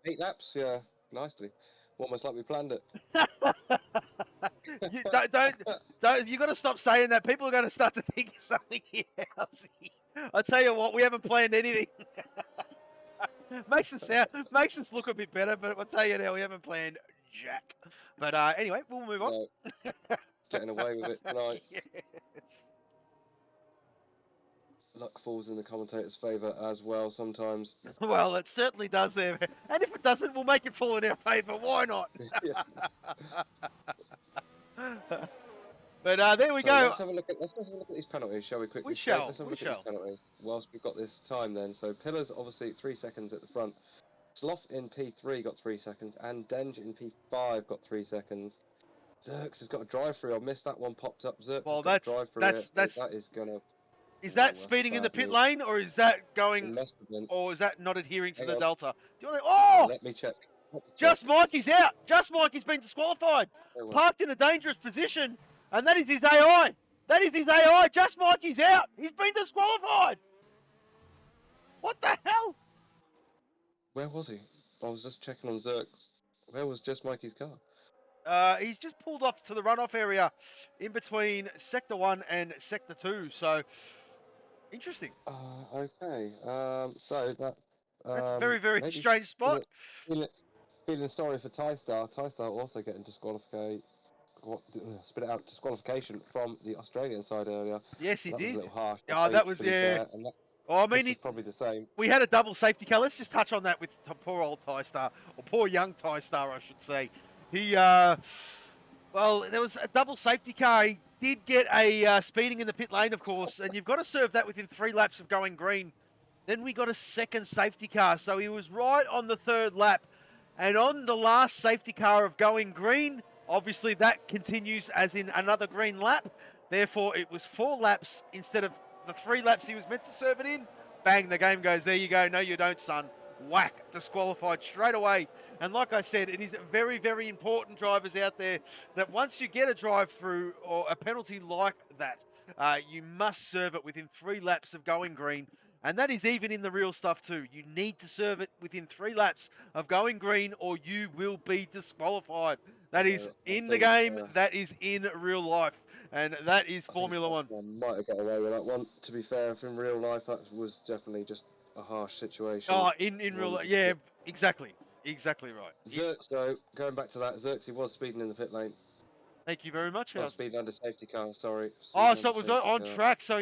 8 laps, yeah. Nicely. Almost like we planned it. You don't. You got to stop saying that. People are going to start to think something here, Housey. I tell you what, we haven't planned anything. makes us look a bit better, but I'll tell you now, we haven't planned jack. But anyway, we'll move on. No. Getting away with it tonight. Yes. Luck falls in the commentator's favour as well sometimes. Well, it certainly does there. And if it doesn't, we'll make it fall in our favour. Why not? But there we go. Let's have a look at these penalties, shall we quickly? We shall. Let's have a look at these penalties whilst we've got this time then. So Pillars obviously 3 seconds at the front. Sloth in P3 got 3 seconds, and Denge in P5 got 3 seconds. Zerks has got a drive-through. I missed that one popped up. Zerks. Well, that is gonna. Is that speeding in the pit lane, or is that going, or is that not adhering to the delta? Do you want to? Oh! Let me check. Just Mikey's out. Just Mikey's been disqualified. Parked in a dangerous position, and that is his AI. That is his AI. Just Mikey's out. He's been disqualified. What the hell? Where was he? I was just checking on Zerks. Where was Just Mikey's car? He's just pulled off to the runoff area in between Sector 1 and Sector 2. So, interesting. Okay. So that's a very, very strange spot. Feeling sorry for TyStar. TyStar also getting disqualified. Spit it out, disqualification from the Australian side earlier. Yes, he did. Was a little harsh. Oh, that was, yeah. I mean, probably the same. We had a double safety car. Let's just touch on that with poor old TyStar, or poor young TyStar, I should say. He, well, there was a double safety car. He did get a speeding in the pit lane, of course, and you've got to serve that within 3 laps of going green. Then we got a second safety car, so he was right on the 3rd lap. And on the last safety car of going green, obviously that continues as in another green lap. Therefore, it was 4 laps instead of the 3 laps he was meant to serve it in. Bang, the game goes, there you go. No, you don't, son. Whack, disqualified straight away. And like I said, it is very, very important, drivers out there, that once you get a drive-through or a penalty like that, you must serve it within 3 laps of going green. And that is even in the real stuff too. You need to serve it within 3 laps of going green, or you will be disqualified. That is in the game. That is in real life. And that is Formula 1. Might have got away with that one. To be fair, if in real life, that was definitely just a harsh situation. Oh, in real life. Yeah, exactly. Exactly right. Zerks, though, going back to that, Zerks, he was speeding in the pit lane. Thank you very much. Speeding under safety car, sorry. Oh, so it was on track, so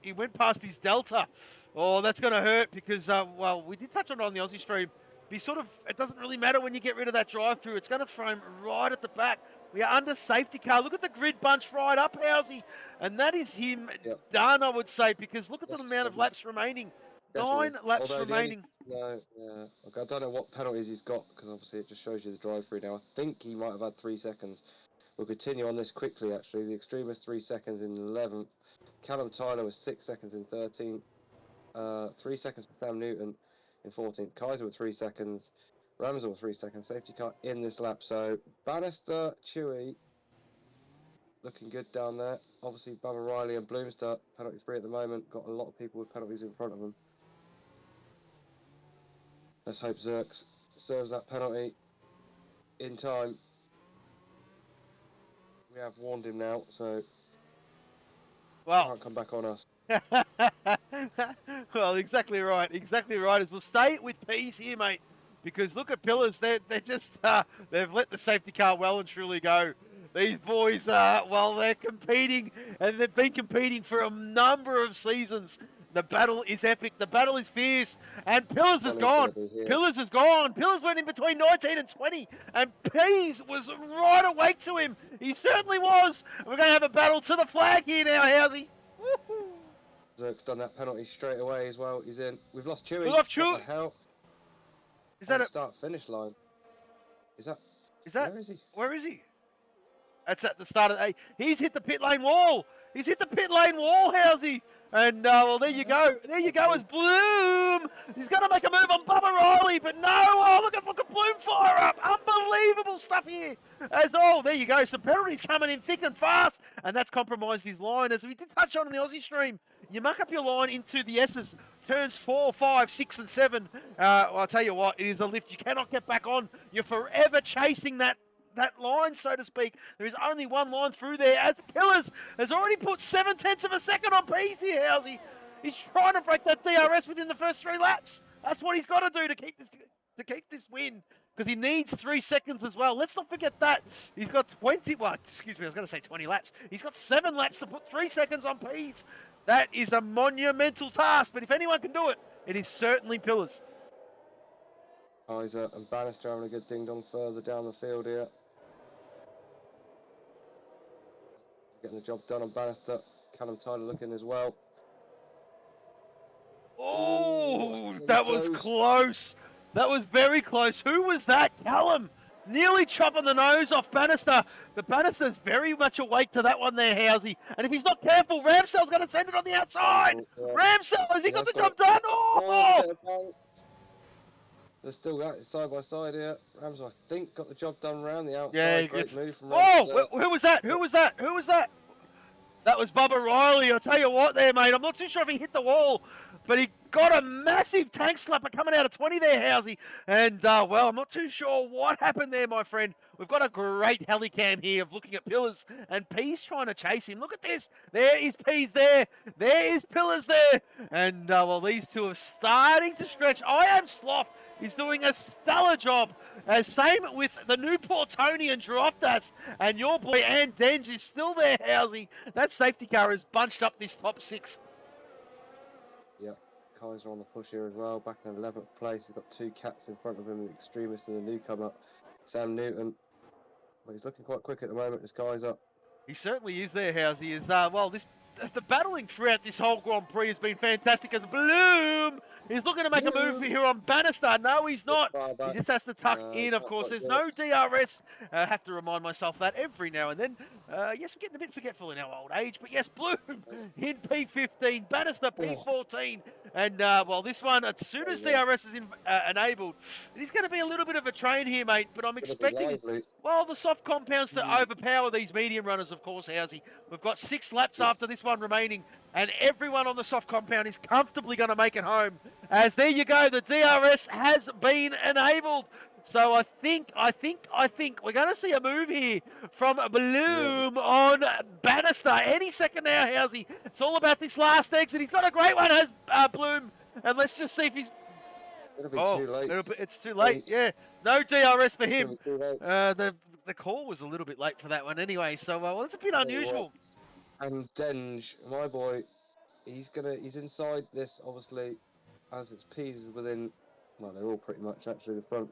he went past his delta. Oh, that's going to hurt because, well, we did touch on it on the Aussie stream. It doesn't really matter when you get rid of that drive-through. It's going to throw him right at the back. We are under safety car. Look at the grid bunch right up, Housey. And that is him done, I would say, because look at the amount of laps remaining. Definitely. 9 laps remaining. Okay, I don't know what penalties he's got, because obviously it just shows you the drive-through now. I think he might have had 3 seconds. We'll continue on this quickly, actually. The Extremist 3 seconds in 11th. Callum Tyler was 6 seconds in 13th. 3 seconds for Sam Newton in 14th. Kaiser with 3 seconds. Ramsell with 3 seconds. Safety car in this lap. So Bannister, Chewy, looking good down there. Obviously, Bubba Riley and Bloomster penalty free at the moment. Got a lot of people with penalties in front of them. Let's hope Zerks serves that penalty in time. We have warned him now, so can't come back on us. Well, exactly right. Exactly right. As we'll stay with peace here, mate. Because look at Pillars. They're just they've let the safety car well and truly go. These boys, they're competing, and they've been competing for a number of seasons. The battle is epic. The battle is fierce. And Pillars is gone. Pillars is gone. Pillars went in between 19 and 20. And Pease was right awake to him. He certainly was. We're going to have a battle to the flag here now, Housey. Zerk's done that penalty straight away as well. He's in. We've lost Chewy. We lost Chewy. What the hell? Is that a start-finish line? Is that? Where is he? Where is he? That's at the start of the... He's hit the pit lane wall. He's hit the pit lane wall, Housey. And, well, there you go. There you go as Bloom. He's going to make a move on Bubba Riley, but no. Oh, look at Bloom fire up. Unbelievable stuff here. There you go. Some penalties coming in thick and fast, and that's compromised his line. As we did touch on in the Aussie stream, you muck up your line into the S's, turns 4, 5, 6, and 7. Well, I'll tell you what, it is a lift you cannot get back on. You're forever chasing that line, so to speak. There is only one line through there, as Pillars has already put 0.7 of a second on Pease here, Housey. He's trying to break that DRS within the first 3 laps. That's what he's got to do to keep this win, because he needs 3 seconds as well. Let's not forget that. He's got 20 laps. He's got 7 laps to put 3 seconds on Pease. That is a monumental task, but if anyone can do it, it is certainly Pillars. Kaiser and Bannister having a good ding-dong further down the field here. Getting the job done on Bannister. Callum Tyler looking as well. Oh, that was close. That was very close. Who was that? Callum. Nearly chopping the nose off Bannister. But Bannister's very much awake to that one there, Housey. And if he's not careful, Ramsell's going to send it on the outside. Ramsell, has he got the job done? Oh! They're still got it side by side here. Rams, I think, got the job done around the outside. Yeah, great move from Rams. Oh, who was that? Who was that? Who was that? That was Bubba Riley. I'll tell you what there, mate. I'm not too sure if he hit the wall, but he got a massive tank slapper coming out of 20 there, Housey. And, well, I'm not too sure what happened there, my friend. We've got a great helicam here of looking at Pillars, and Pease trying to chase him. Look at this. There is Pease there. There is Pillars there. And, well, these two are starting to stretch. I Am Sloth is doing a stellar job. Same with the Newportonian Dropdas. And your boy Ann Denge is still there, Housey. That safety car has bunched up this top 6. Yeah, Kaiser on the push here as well. Back in 11th place. He's got 2 cats in front of him, the Extremist and the newcomer, Sam Newton. But he's looking quite quick at the moment, this Kaiser. He certainly is there, Housey. Well, the battling throughout this whole Grand Prix has been fantastic. As Bloom is looking to make a move here on Bannister. No, he's not. He just has to tuck in, of course. There's no DRS. I have to remind myself that every now and then. Yes, we're getting a bit forgetful in our old age, but yes, Bloom in P15, Bannister P14. And, well, this one, as soon as DRS is enabled, it is going to be a little bit of a train here, mate, but I'm expecting, well, the soft compounds to overpower these medium runners, of course, Housey. We've got 6 laps after this one remaining, and everyone on the soft compound is comfortably going to make it home. As there you go, the DRS has been enabled. So I think we're going to see a move here from Bloom on Bannister. Any second now, Housey. It's all about this last exit. He's got a great one, has Bloom. And let's just see if he's... It'll be too late. It's too late, yeah. No DRS for him. The call was a little bit late for that one anyway. So, well, it's a bit unusual. And Denge, my boy, he's inside this, obviously, as it's Pease within... Well, they're all pretty much, actually, the front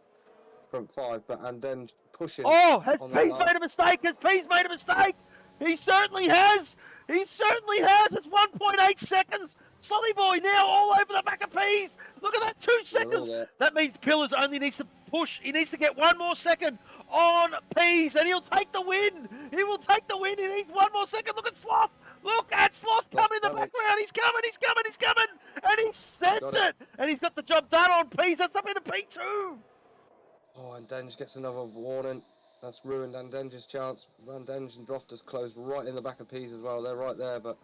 5, but and then pushing. Oh, has Pease made a mistake? Has Pease made a mistake? He certainly has. He certainly has. It's 1.8 seconds. Solly boy now all over the back of Pease. Look at that, 2 seconds. That means Pillars only needs to push. He needs to get 1 more second on Pease, and he'll take the win. He will take the win. He needs one more second. Look at Sloth. Look at Sloth come in the coming. background. He's coming. He's coming. He's coming. And he sent Got it. And he's got the job done on P's. That's up into P2. Oh, and Denge gets another warning. That's ruined Andenge's chance. Andenge and Droftus close right in the back of Peas as well. They're right there, but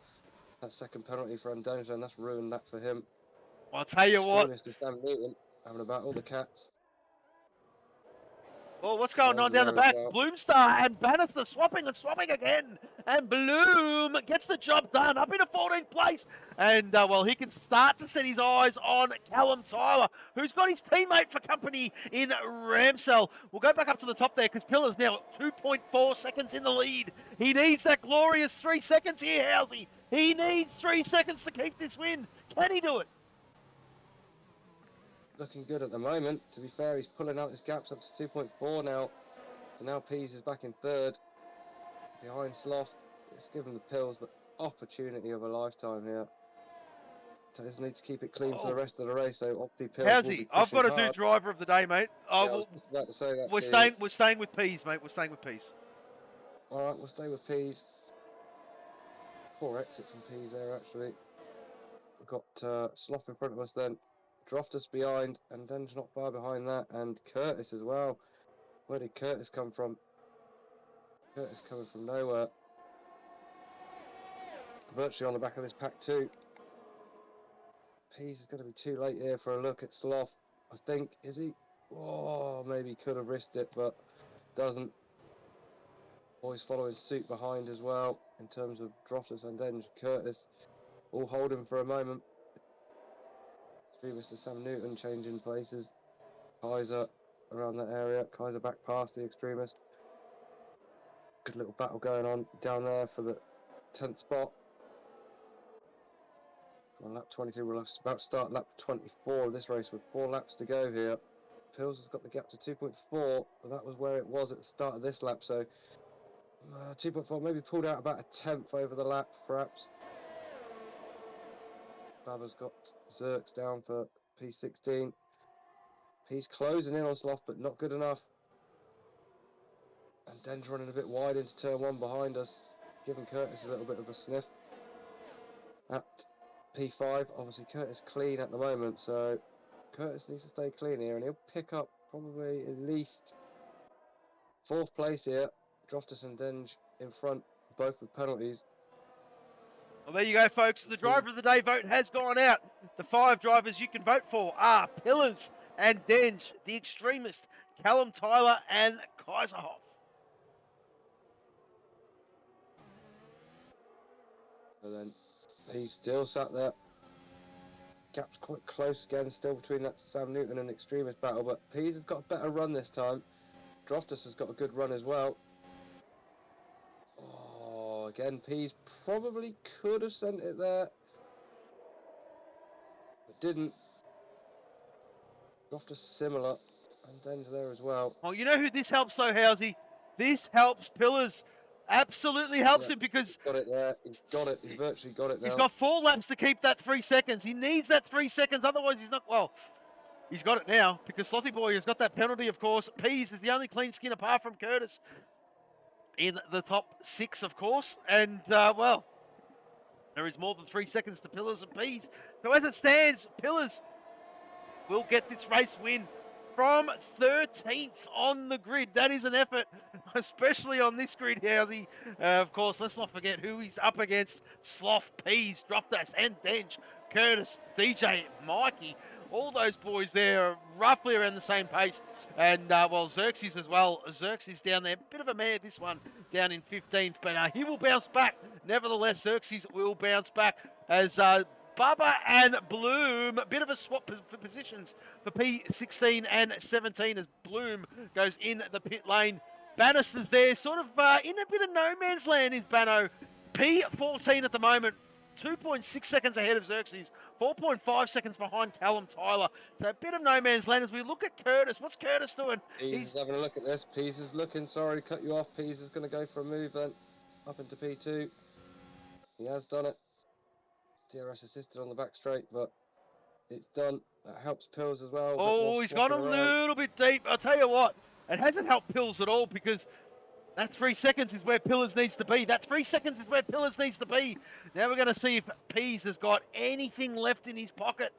that second penalty for Andenge, and that's ruined that for him. I'll tell you what. Mr. Sam Newton having about all the cats. Oh, what's going on down the back? Well. Bloomstar and Bannister swapping and swapping again. And Bloom gets the job done up into 14th place. And, well, he can start to set his eyes on Callum Tyler, who's got his teammate for company in Ramsell. We'll go back up to the top there because Pillar's now 2.4 seconds in the lead. He needs that glorious 3 seconds here, Housey. He needs 3 seconds to keep this win. Can he do it? Looking good at the moment. To be fair, he's pulling out his gaps up to 2.4 now. So now Pease is back in third. Behind Sloth. It's given the Pills the opportunity of a lifetime here. So just need to keep it clean for the rest of the race. So Opti Pills. How's he? I've got to do driver of the day, mate. I was about to say that. We're staying with Pease, mate. We're staying with Pease. Alright, we'll stay with Pease. Poor exit from Pease there actually. We've got Sloth in front of us then. Droftus behind, and Denge not far behind that, and Curtis as well. Where did Curtis come from? Curtis coming from nowhere. Virtually on the back of this pack too. Pease is going to be too late here for a look at Sloth. I think, is he? Oh, maybe could have risked it, but doesn't. Boys following suit behind as well, in terms of Droftus and Denge. Curtis all holding for a moment. Mr. Sam Newton changing places. Kaiser around that area. Kaiser back past the extremist. Good little battle going on down there for the 10th spot. On lap 22, we'll about to start lap 24 of this race with 4 laps to go here. Pills has got the gap to 2.4, but that was where it was at the start of this lap, so 2.4 maybe pulled out about a 10th over the lap, perhaps. Baba's got Zerks down for P16. He's closing in on Sloth, but not good enough. And Den's running a bit wide into turn 1 behind us, giving Curtis a little bit of a sniff. At P5, obviously Curtis clean at the moment, so Curtis needs to stay clean here, and he'll pick up probably at least 4th place here. Droftus and Denge in front, both with penalties. Well, there you go, folks. The driver of the day vote has gone out. The 5 drivers you can vote for are Pillars and Denge, the extremist, Callum Tyler and Kaiserhoff. And then he's still sat there. Gap's quite close again, still between that Sam Newton and extremist battle, but Pease has got a better run this time. Droftus has got a good run as well. Oh, again, Pease probably could have sent it there, but didn't. Droftus similar, and Den's there as well. Well, you know who this helps though, Housey? This helps Pillars. Absolutely helps him because... He's got it there. He's got it. He's virtually got it now. He's got 4 laps to keep that 3 seconds. He needs that 3 seconds, otherwise he's not... Well, he's got it now because Slothy Boy has got that penalty, of course. Pease is the only clean skin apart from Curtis in the top 6, of course. And, well, there is more than 3 seconds to Pillars and Pease. So as it stands, Pillars will get this race win from 13th on the grid. That is an effort, especially on this grid, Housey. Of course, let's not forget who he's up against. Sloth, Pease, Droftus, and Denge, Curtis, DJ, Mikey. All those boys there are roughly around the same pace. And, well, Xerxes as well. Xerxes down there. Bit of a mare, this one, down in 15th. But he will bounce back. Nevertheless, Xerxes will bounce back as... Bubba and Bloom, a bit of a swap for positions for P16 and 17 as Bloom goes in the pit lane. Bannister's there, sort of in a bit of no man's land is Bano. P14 at the moment, 2.6 seconds ahead of Xerxes, 4.5 seconds behind Callum Tyler. So a bit of no man's land as we look at Curtis. What's Curtis doing? He's having a look at this. Pease is looking, sorry to cut you off. Pease is going to go for a move then, up into P2. He has done it. DRS assisted on the back straight, but it's done. That helps Pills as well. Oh, he's gone a little bit deep. I'll tell you what, it hasn't helped Pills at all because That 3 seconds is where Pillars needs to be. That 3 seconds is where Pillars needs to be. Now we're going to see if Pease has got anything left in his pocket.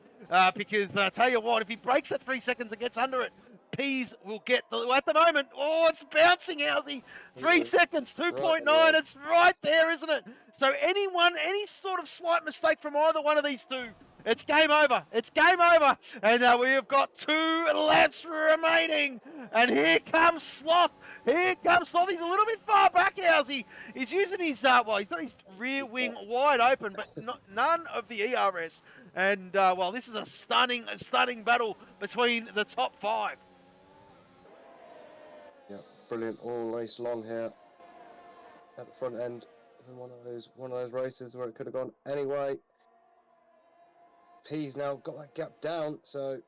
Because I tell you what, if he breaks that 3 seconds and gets under it, Pease will get the... At the moment, oh, it's bouncing, Howsy. 3 seconds, 2.9. It's right there, isn't it? So any sort of slight mistake from either one of these two, it's game over. It's game over. And we have got 2 laps remaining. And here comes Sloth. Here comes Sloth. He's a little bit far back, Howsy. He's using his, well, he's got his rear wing wide open, but none of the ERS. And, well, this is a stunning battle between the top 5. Yeah, brilliant. All race long here at the front end. One of those races where it could have gone anyway. P's now got that gap down, so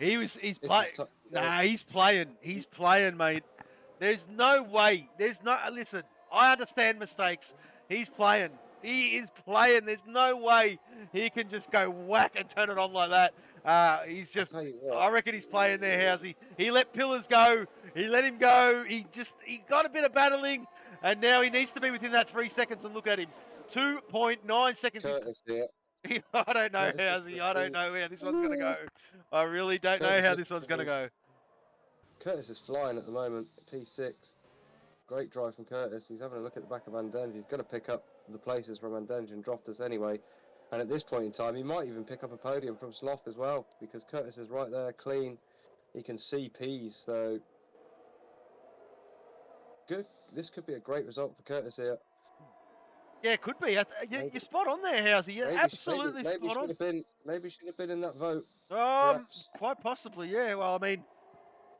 he's playing. Nah, he's playing, mate. There's no way. Listen, I understand mistakes. He's playing. He is playing. There's no way he can just go whack and turn it on like that. He's just. I reckon he's playing there, Housey. He let Pillars go. He let him go. He got a bit of battling, and now he needs to be within that 3 seconds. And look at him, 2.9 seconds. I don't know, Housey. I don't know how this one's going to go. I really don't know how this one's going to go. Curtis is flying at the moment, P6. Great drive from Curtis. He's having a look at the back of Van Denge. He's going to pick up the places from Van Denge and dropped us anyway. And at this point in time, he might even pick up a podium from Sloth as well, because Curtis is right there, clean. He can see P's, so good. This could be a great result forTis here. Yeah, it could be. You're spot on there, Housey. You're absolutely spot on. Maybe should have been in that vote. Quite possibly, yeah. Well, I mean,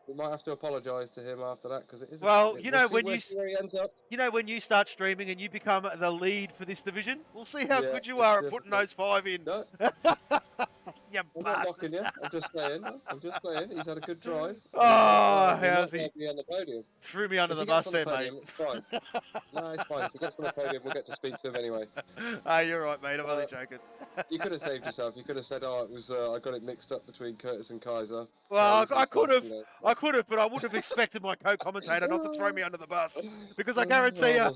we might have to apologise to him after that because it is. Well, when you start streaming and you become the lead for this division, we'll see how good you are at putting those 5 in. No. You I'm bastard. not knocking you. I'm just saying. He's had a good drive. Oh, Housey. Threw me under the bus there, mate. It's fine. No, it's fine. If he gets on the podium, we'll get to speak to him anyway. You're right, mate. I'm only joking. You could have saved yourself. You could have said, "Oh, it was I got it mixed up between Curtis and Kaiser." Well, I could have, but I wouldn't have expected my co-commentator not to throw me under the bus because I guarantee you.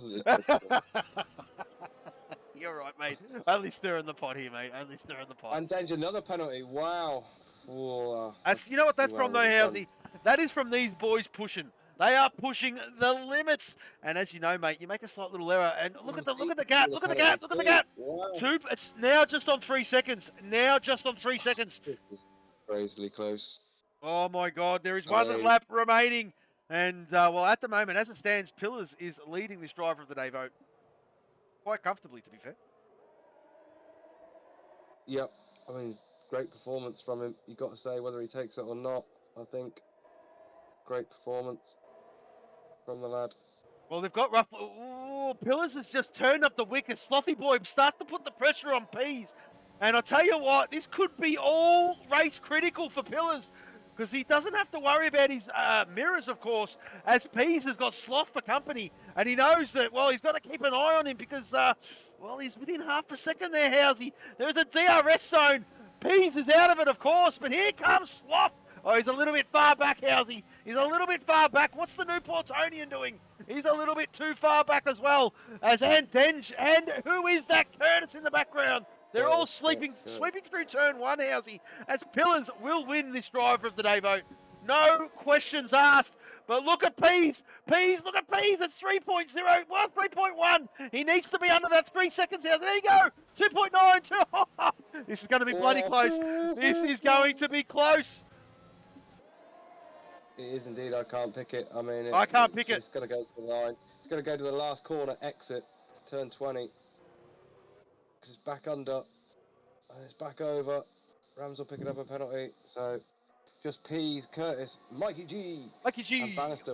You're right, mate. Only stirring the pot here, mate. Only stirring the pot. And then another penalty. Wow. You know what that's from, though, Housey? That is from these boys pushing. They are pushing the limits. And as you know, mate, you make a slight little error. And look at the gap. Look at the gap. Look at the gap. Wow. It's now just on 3 seconds. Crazily close. Oh, my God. There is one lap remaining. And, well, at the moment, as it stands, Pillars is leading this driver of the day vote. Quite comfortably, to be fair. Yep. I mean, great performance from him. You've got to say whether he takes it or not, I think. Great performance from the lad. Well, they've got rough... Oh, Pillars has just turned up the wick as Slothy Boy starts to put the pressure on Pease. And I tell you what, this could be all race critical for Pillars. Because he doesn't have to worry about his mirrors, of course, as Pease has got Sloth for company. And he knows that, well, he's got to keep an eye on him because, well, he's within half a second there, Housey. There's a DRS zone. Pease is out of it, of course, but here comes Sloth. Oh, he's a little bit far back, Housey. He's a little bit far back. What's the new Portonian doing? He's a little bit too far back as well as Denge. And who is that? Curtis in the background. They're all sweeping through turn 1, Housey, as Pillars will win this driver of the day vote. No questions asked. But look at Pease. Look at Pease. It's 3.0. Well, 3.1. He needs to be under that 3 seconds here. There you go. 2.9. This is going to be bloody close. This is going to be close. It is indeed. I can't pick it. I mean, I can't pick it. It's going to go to the line. It's going to go to the last corner exit, turn 20. Because it's back under, and it's back over. Ramsell picking up a penalty, so just Pease, Curtis, Mikey G, and Bannister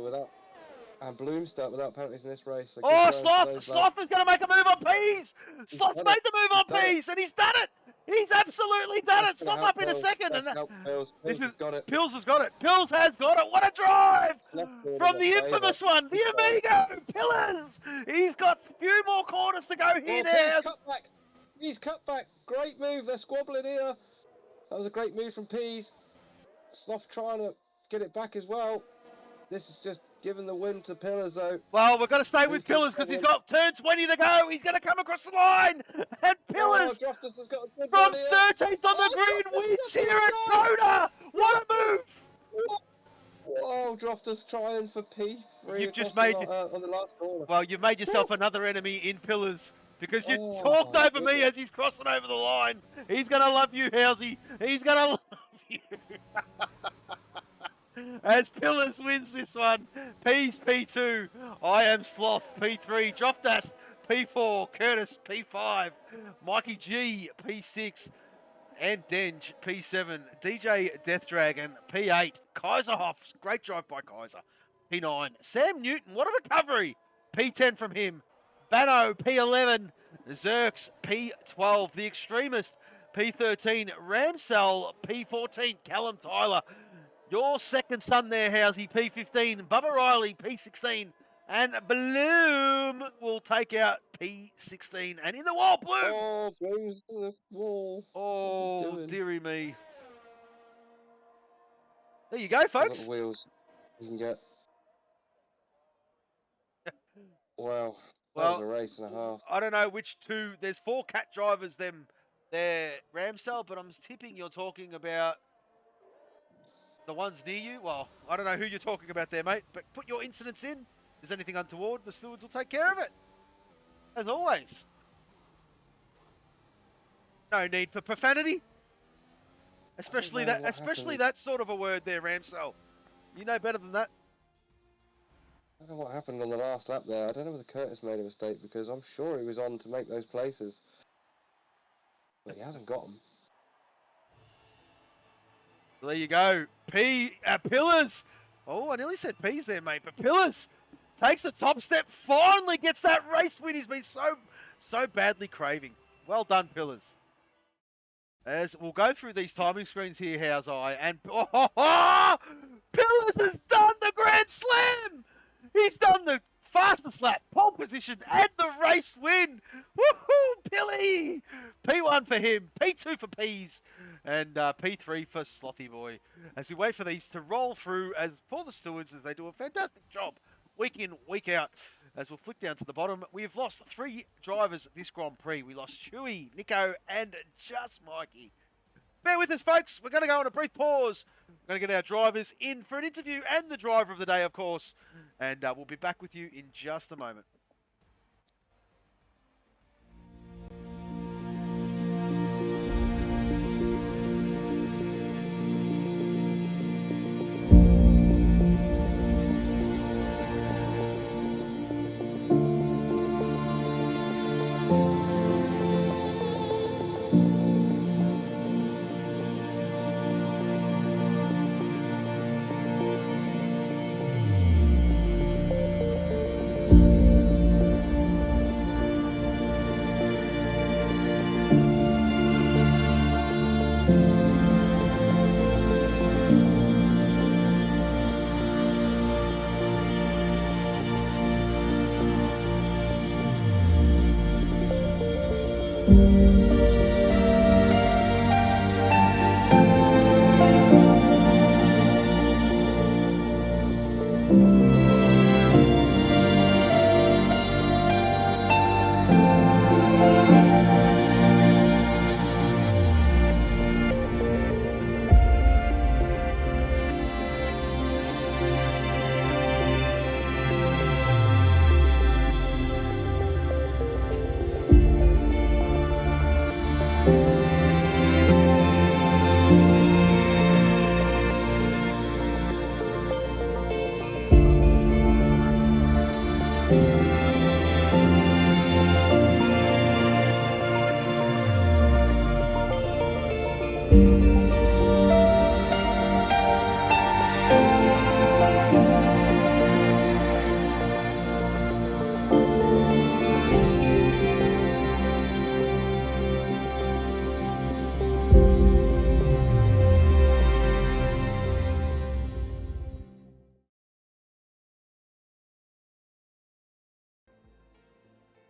and Bloomstat without penalties in this race. So Sloth is going to make a move on Pease. Sloth's made the move on Pease, and he's done it. He's absolutely done it. Sloth up in a second, and Pills has got it. Pills has got it. What a drive from the infamous one, the Amigo Pillars. He's got a few more corners to go here now. He's cut back. Great move. They're squabbling here. That was a great move from Pease. Sloth trying to get it back as well. This is just giving the win to Pillars, though. Well, we're going to stay with He's Pillars because he's struggling. got turn 20 to go. He's going to come across the line. And Pillars Oh, Droftus has got a good from run here. 13th on the green Droftus wins gets here it at done. Coda. What a move. Whoa, Droftus trying for P3 You've just across made- on the last corner. Well, you've made yourself another enemy in Pillars because you Oh, talked my over me goodness. as he's crossing over the line. He's going to love you, Housey. He's going to love you. As Pillars wins this one. P's P2. I am Sloth P3. Droftas P4. Curtis P5. Mikey G P6. And Denge P7. DJ Death Dragon P8. Kaiserhoff. Great drive by Kaiser. P9. Sam Newton. What a recovery. P10 from him. Bano P11. Zerks P12. The Extremist P13. Ramsell P14. Callum Tyler. Your second son there, Housey, P15. Bubba Riley, P16. And Bloom will take out P16. And in the wall, Bloom! Oh, Bloom's in the wall. Oh, dearie me. There you go, Got folks. the wheels you can get. Wow. That was a race and a half. I don't know which two. There's 4 cat drivers, they're Ramsell, but I'm tipping you're talking about the ones near you. Well, I don't know who you're talking about there, mate, but put your incidents in. If there's anything untoward, the stewards will take care of it. As always. No need for profanity. Especially that sort of a word there, Ramsell. You know better than that. I don't know what happened on the last lap there. I don't know whether Curtis made a mistake because I'm sure he was on to make those places. But he hasn't got them. There you go. Pillars. Oh, I nearly said P's there, mate. But Pillars takes the top step. Finally gets that race win he's been so badly craving. Well done, Pillars. As we'll go through these timing screens here, how's I? And Pillars has done the Grand Slam. He's done the fastest lap, pole position, and the race win. Woohoo, Pilly! P1 for him, P2 for P's, and P3 for Slothy Boy. As we wait for these to roll through, as for the stewards, as they do a fantastic job, week in, week out. As we'll flick down to the bottom, we have lost 3 drivers this Grand Prix. We lost Chewy, Nico, and just Mikey. Bear with us, folks. We're going to go on a brief pause. We're going to get our drivers in for an interview and the driver of the day, of course. And we'll be back with you in just a moment.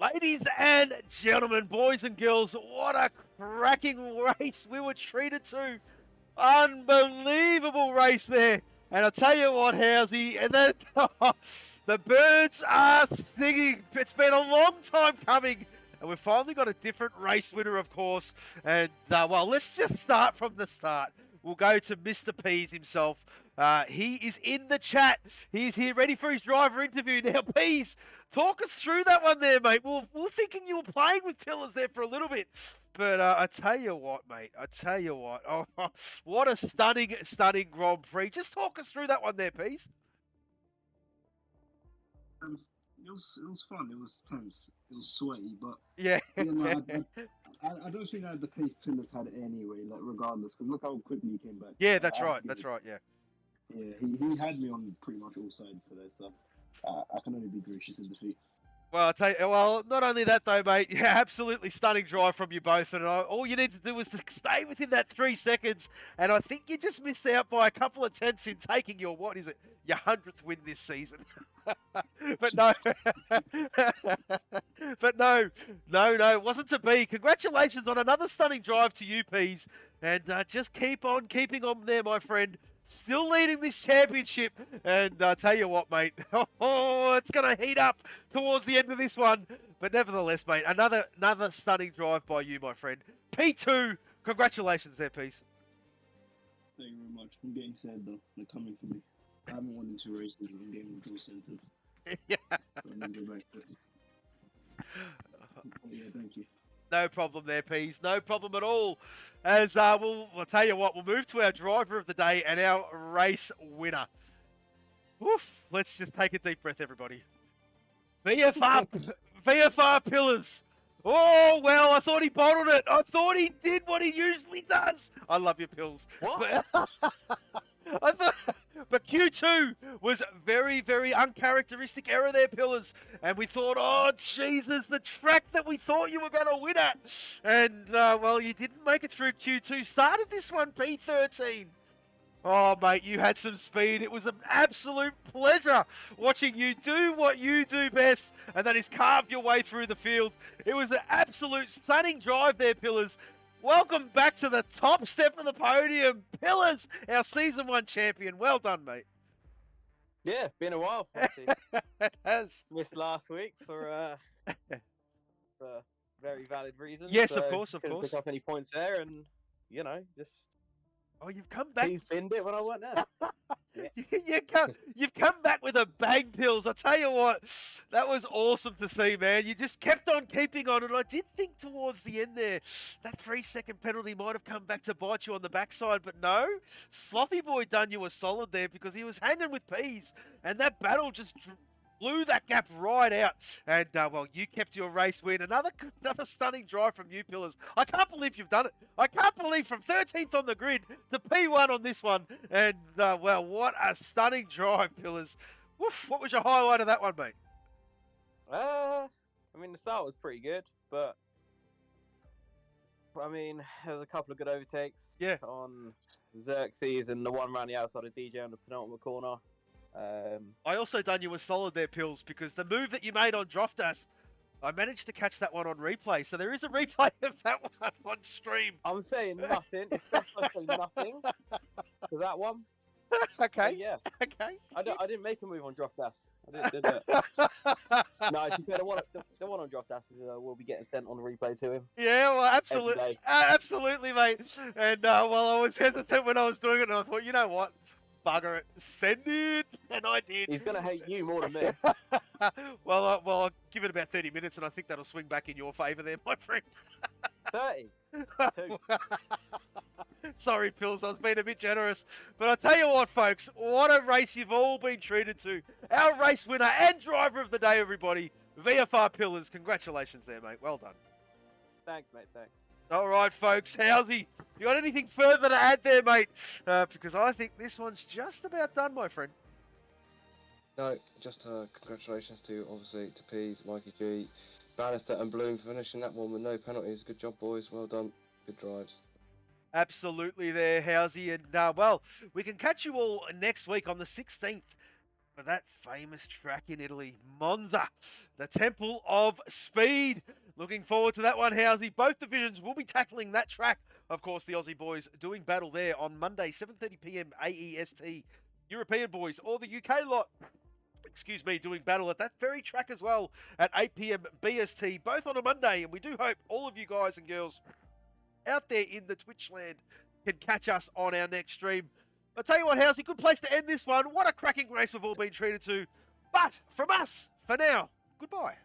Ladies and gentlemen, boys and girls, what a cracking race we were treated to. Unbelievable race there. And I'll tell you what, Housey, and the birds are singing. It's been a long time coming. And we've finally got a different race winner, of course. And, well, let's just start from the start. We'll go to Mr. Pease himself. He is in the chat. He's here ready for his driver interview. Now, Pease, talk us through that one there, mate. We're thinking you were playing with Pillars there for a little bit. But I tell you what, mate. I tell you what. Oh, what a stunning, stunning Grand Prix. Just talk us through that one there, Pease. It was fun. It was tense. It was sweaty, but yeah. You know, I don't think I had the pace Pillars had anyway. Like regardless, because look how quickly he came back. Yeah, that's right. That's right. Yeah. Yeah, he had me on pretty much all sides today, so I can only be gracious in defeat. Well, I'll tell you, well, not only that though, mate, yeah, absolutely stunning drive from you both. And all you need to do is to stay within that 3 seconds. And I think you just missed out by a couple of tenths in taking your, what is it, your 100th win this season. But no, it wasn't to be. Congratulations on another stunning drive to you, Pease. And just keep on keeping on there, my friend. Still leading this championship. And I tell you what, mate, it's going to heat up towards the end of this one. But nevertheless, mate, another stunning drive by you, my friend. P2, congratulations there, Peace. Thank you very much. I'm getting sad, though. They're coming for me. I haven't won in 2 races. I'm getting draw centers. Yeah. I'm going to go back to it. Yeah, thank you. No problem there, Pease. No problem at all. As I'll tell you what, we'll move to our driver of the day and our race winner. Oof, let's just take a deep breath, everybody. VFR Pillars. Oh, well, I thought he bottled it. I thought he did what he usually does. I love your pills. What? But Q2 was very, very uncharacteristic error there, Pillars. And we thought, oh, Jesus, the track that we thought you were going to win at. And, well, you didn't make it through Q2. Started this one P13. Oh, mate, you had some speed. It was an absolute pleasure watching you do what you do best, and that is carve your way through the field. It was an absolute stunning drive there, Pillars. Welcome back to the top step of the podium. Pillars, our Season 1 champion. Well done, mate. Yeah, been a while. It has. Missed last week for very valid reasons. Yes, so of course. Couldn't pick up any points there, and just. Oh, you've come back. He's binned it when I went there. Yeah. You've come back with a bang, Pills. I tell you what, that was awesome to see, man. You just kept on keeping on, and I did think towards the end there, that 3-second penalty might have come back to bite you on the backside, but no. Slothy Boy done you a solid there because he was hanging with Peas, and that battle just blew that gap right out. And, well, you kept your race win. Another stunning drive from you, Pillars. I can't believe you've done it. I can't believe from 13th on the grid to P1 on this one. And, well, what a stunning drive, Pillars. Woof, what was your highlight of that one, mate? I mean, the start was pretty good, but I mean, there was a couple of good overtakes. Yeah. On Xerxes and the one around the outside of DJ on the penultimate corner. I also done you a solid there, Pills, because the move that you made on Droftas, I managed to catch that one on replay. So there is a replay of that one on stream. I'm saying nothing. It's just like nothing for that one. Okay. Yeah. Okay. I didn't make a move on Droftas. I didn't do it. No, actually, the one on Droftas is will be getting sent on the replay to him. Yeah, well, absolutely, Every day. absolutely, mate. And well, I was hesitant when I was doing it, and I thought, you know what? Bugger it, send it, and I did. He's gonna hate you more than me. well, I'll give it about 30 minutes, and I think that'll swing back in your favour there, my friend. 30. Two. Sorry, Pills, I was being a bit generous. But I tell you what, folks, what a race you've all been treated to. Our race winner and driver of the day, everybody, VFR Pillars. Congratulations there, mate. Well done. Thanks, mate. Thanks. All right, folks. Howsy? You got anything further to add there, mate? Because I think this one's just about done, my friend. No, just congratulations to, obviously, to Pease, Mikey G, Bannister and Bloom for finishing that one with no penalties. Good job, boys. Well done. Good drives. Absolutely there, Housey. And, well, we can catch you all next week on the 16th for that famous track in Italy, Monza, the Temple of Speed. Looking forward to that one, Housey. Both divisions will be tackling that track. Of course, the Aussie boys doing battle there on Monday, 7:30 p.m. AEST. European boys or the UK lot, excuse me, doing battle at that very track as well at 8 p.m. BST, both on a Monday. And we do hope all of you guys and girls out there in the Twitch land can catch us on our next stream. I'll tell you what, Housey, good place to end this one. What a cracking race we've all been treated to. But from us, for now, goodbye.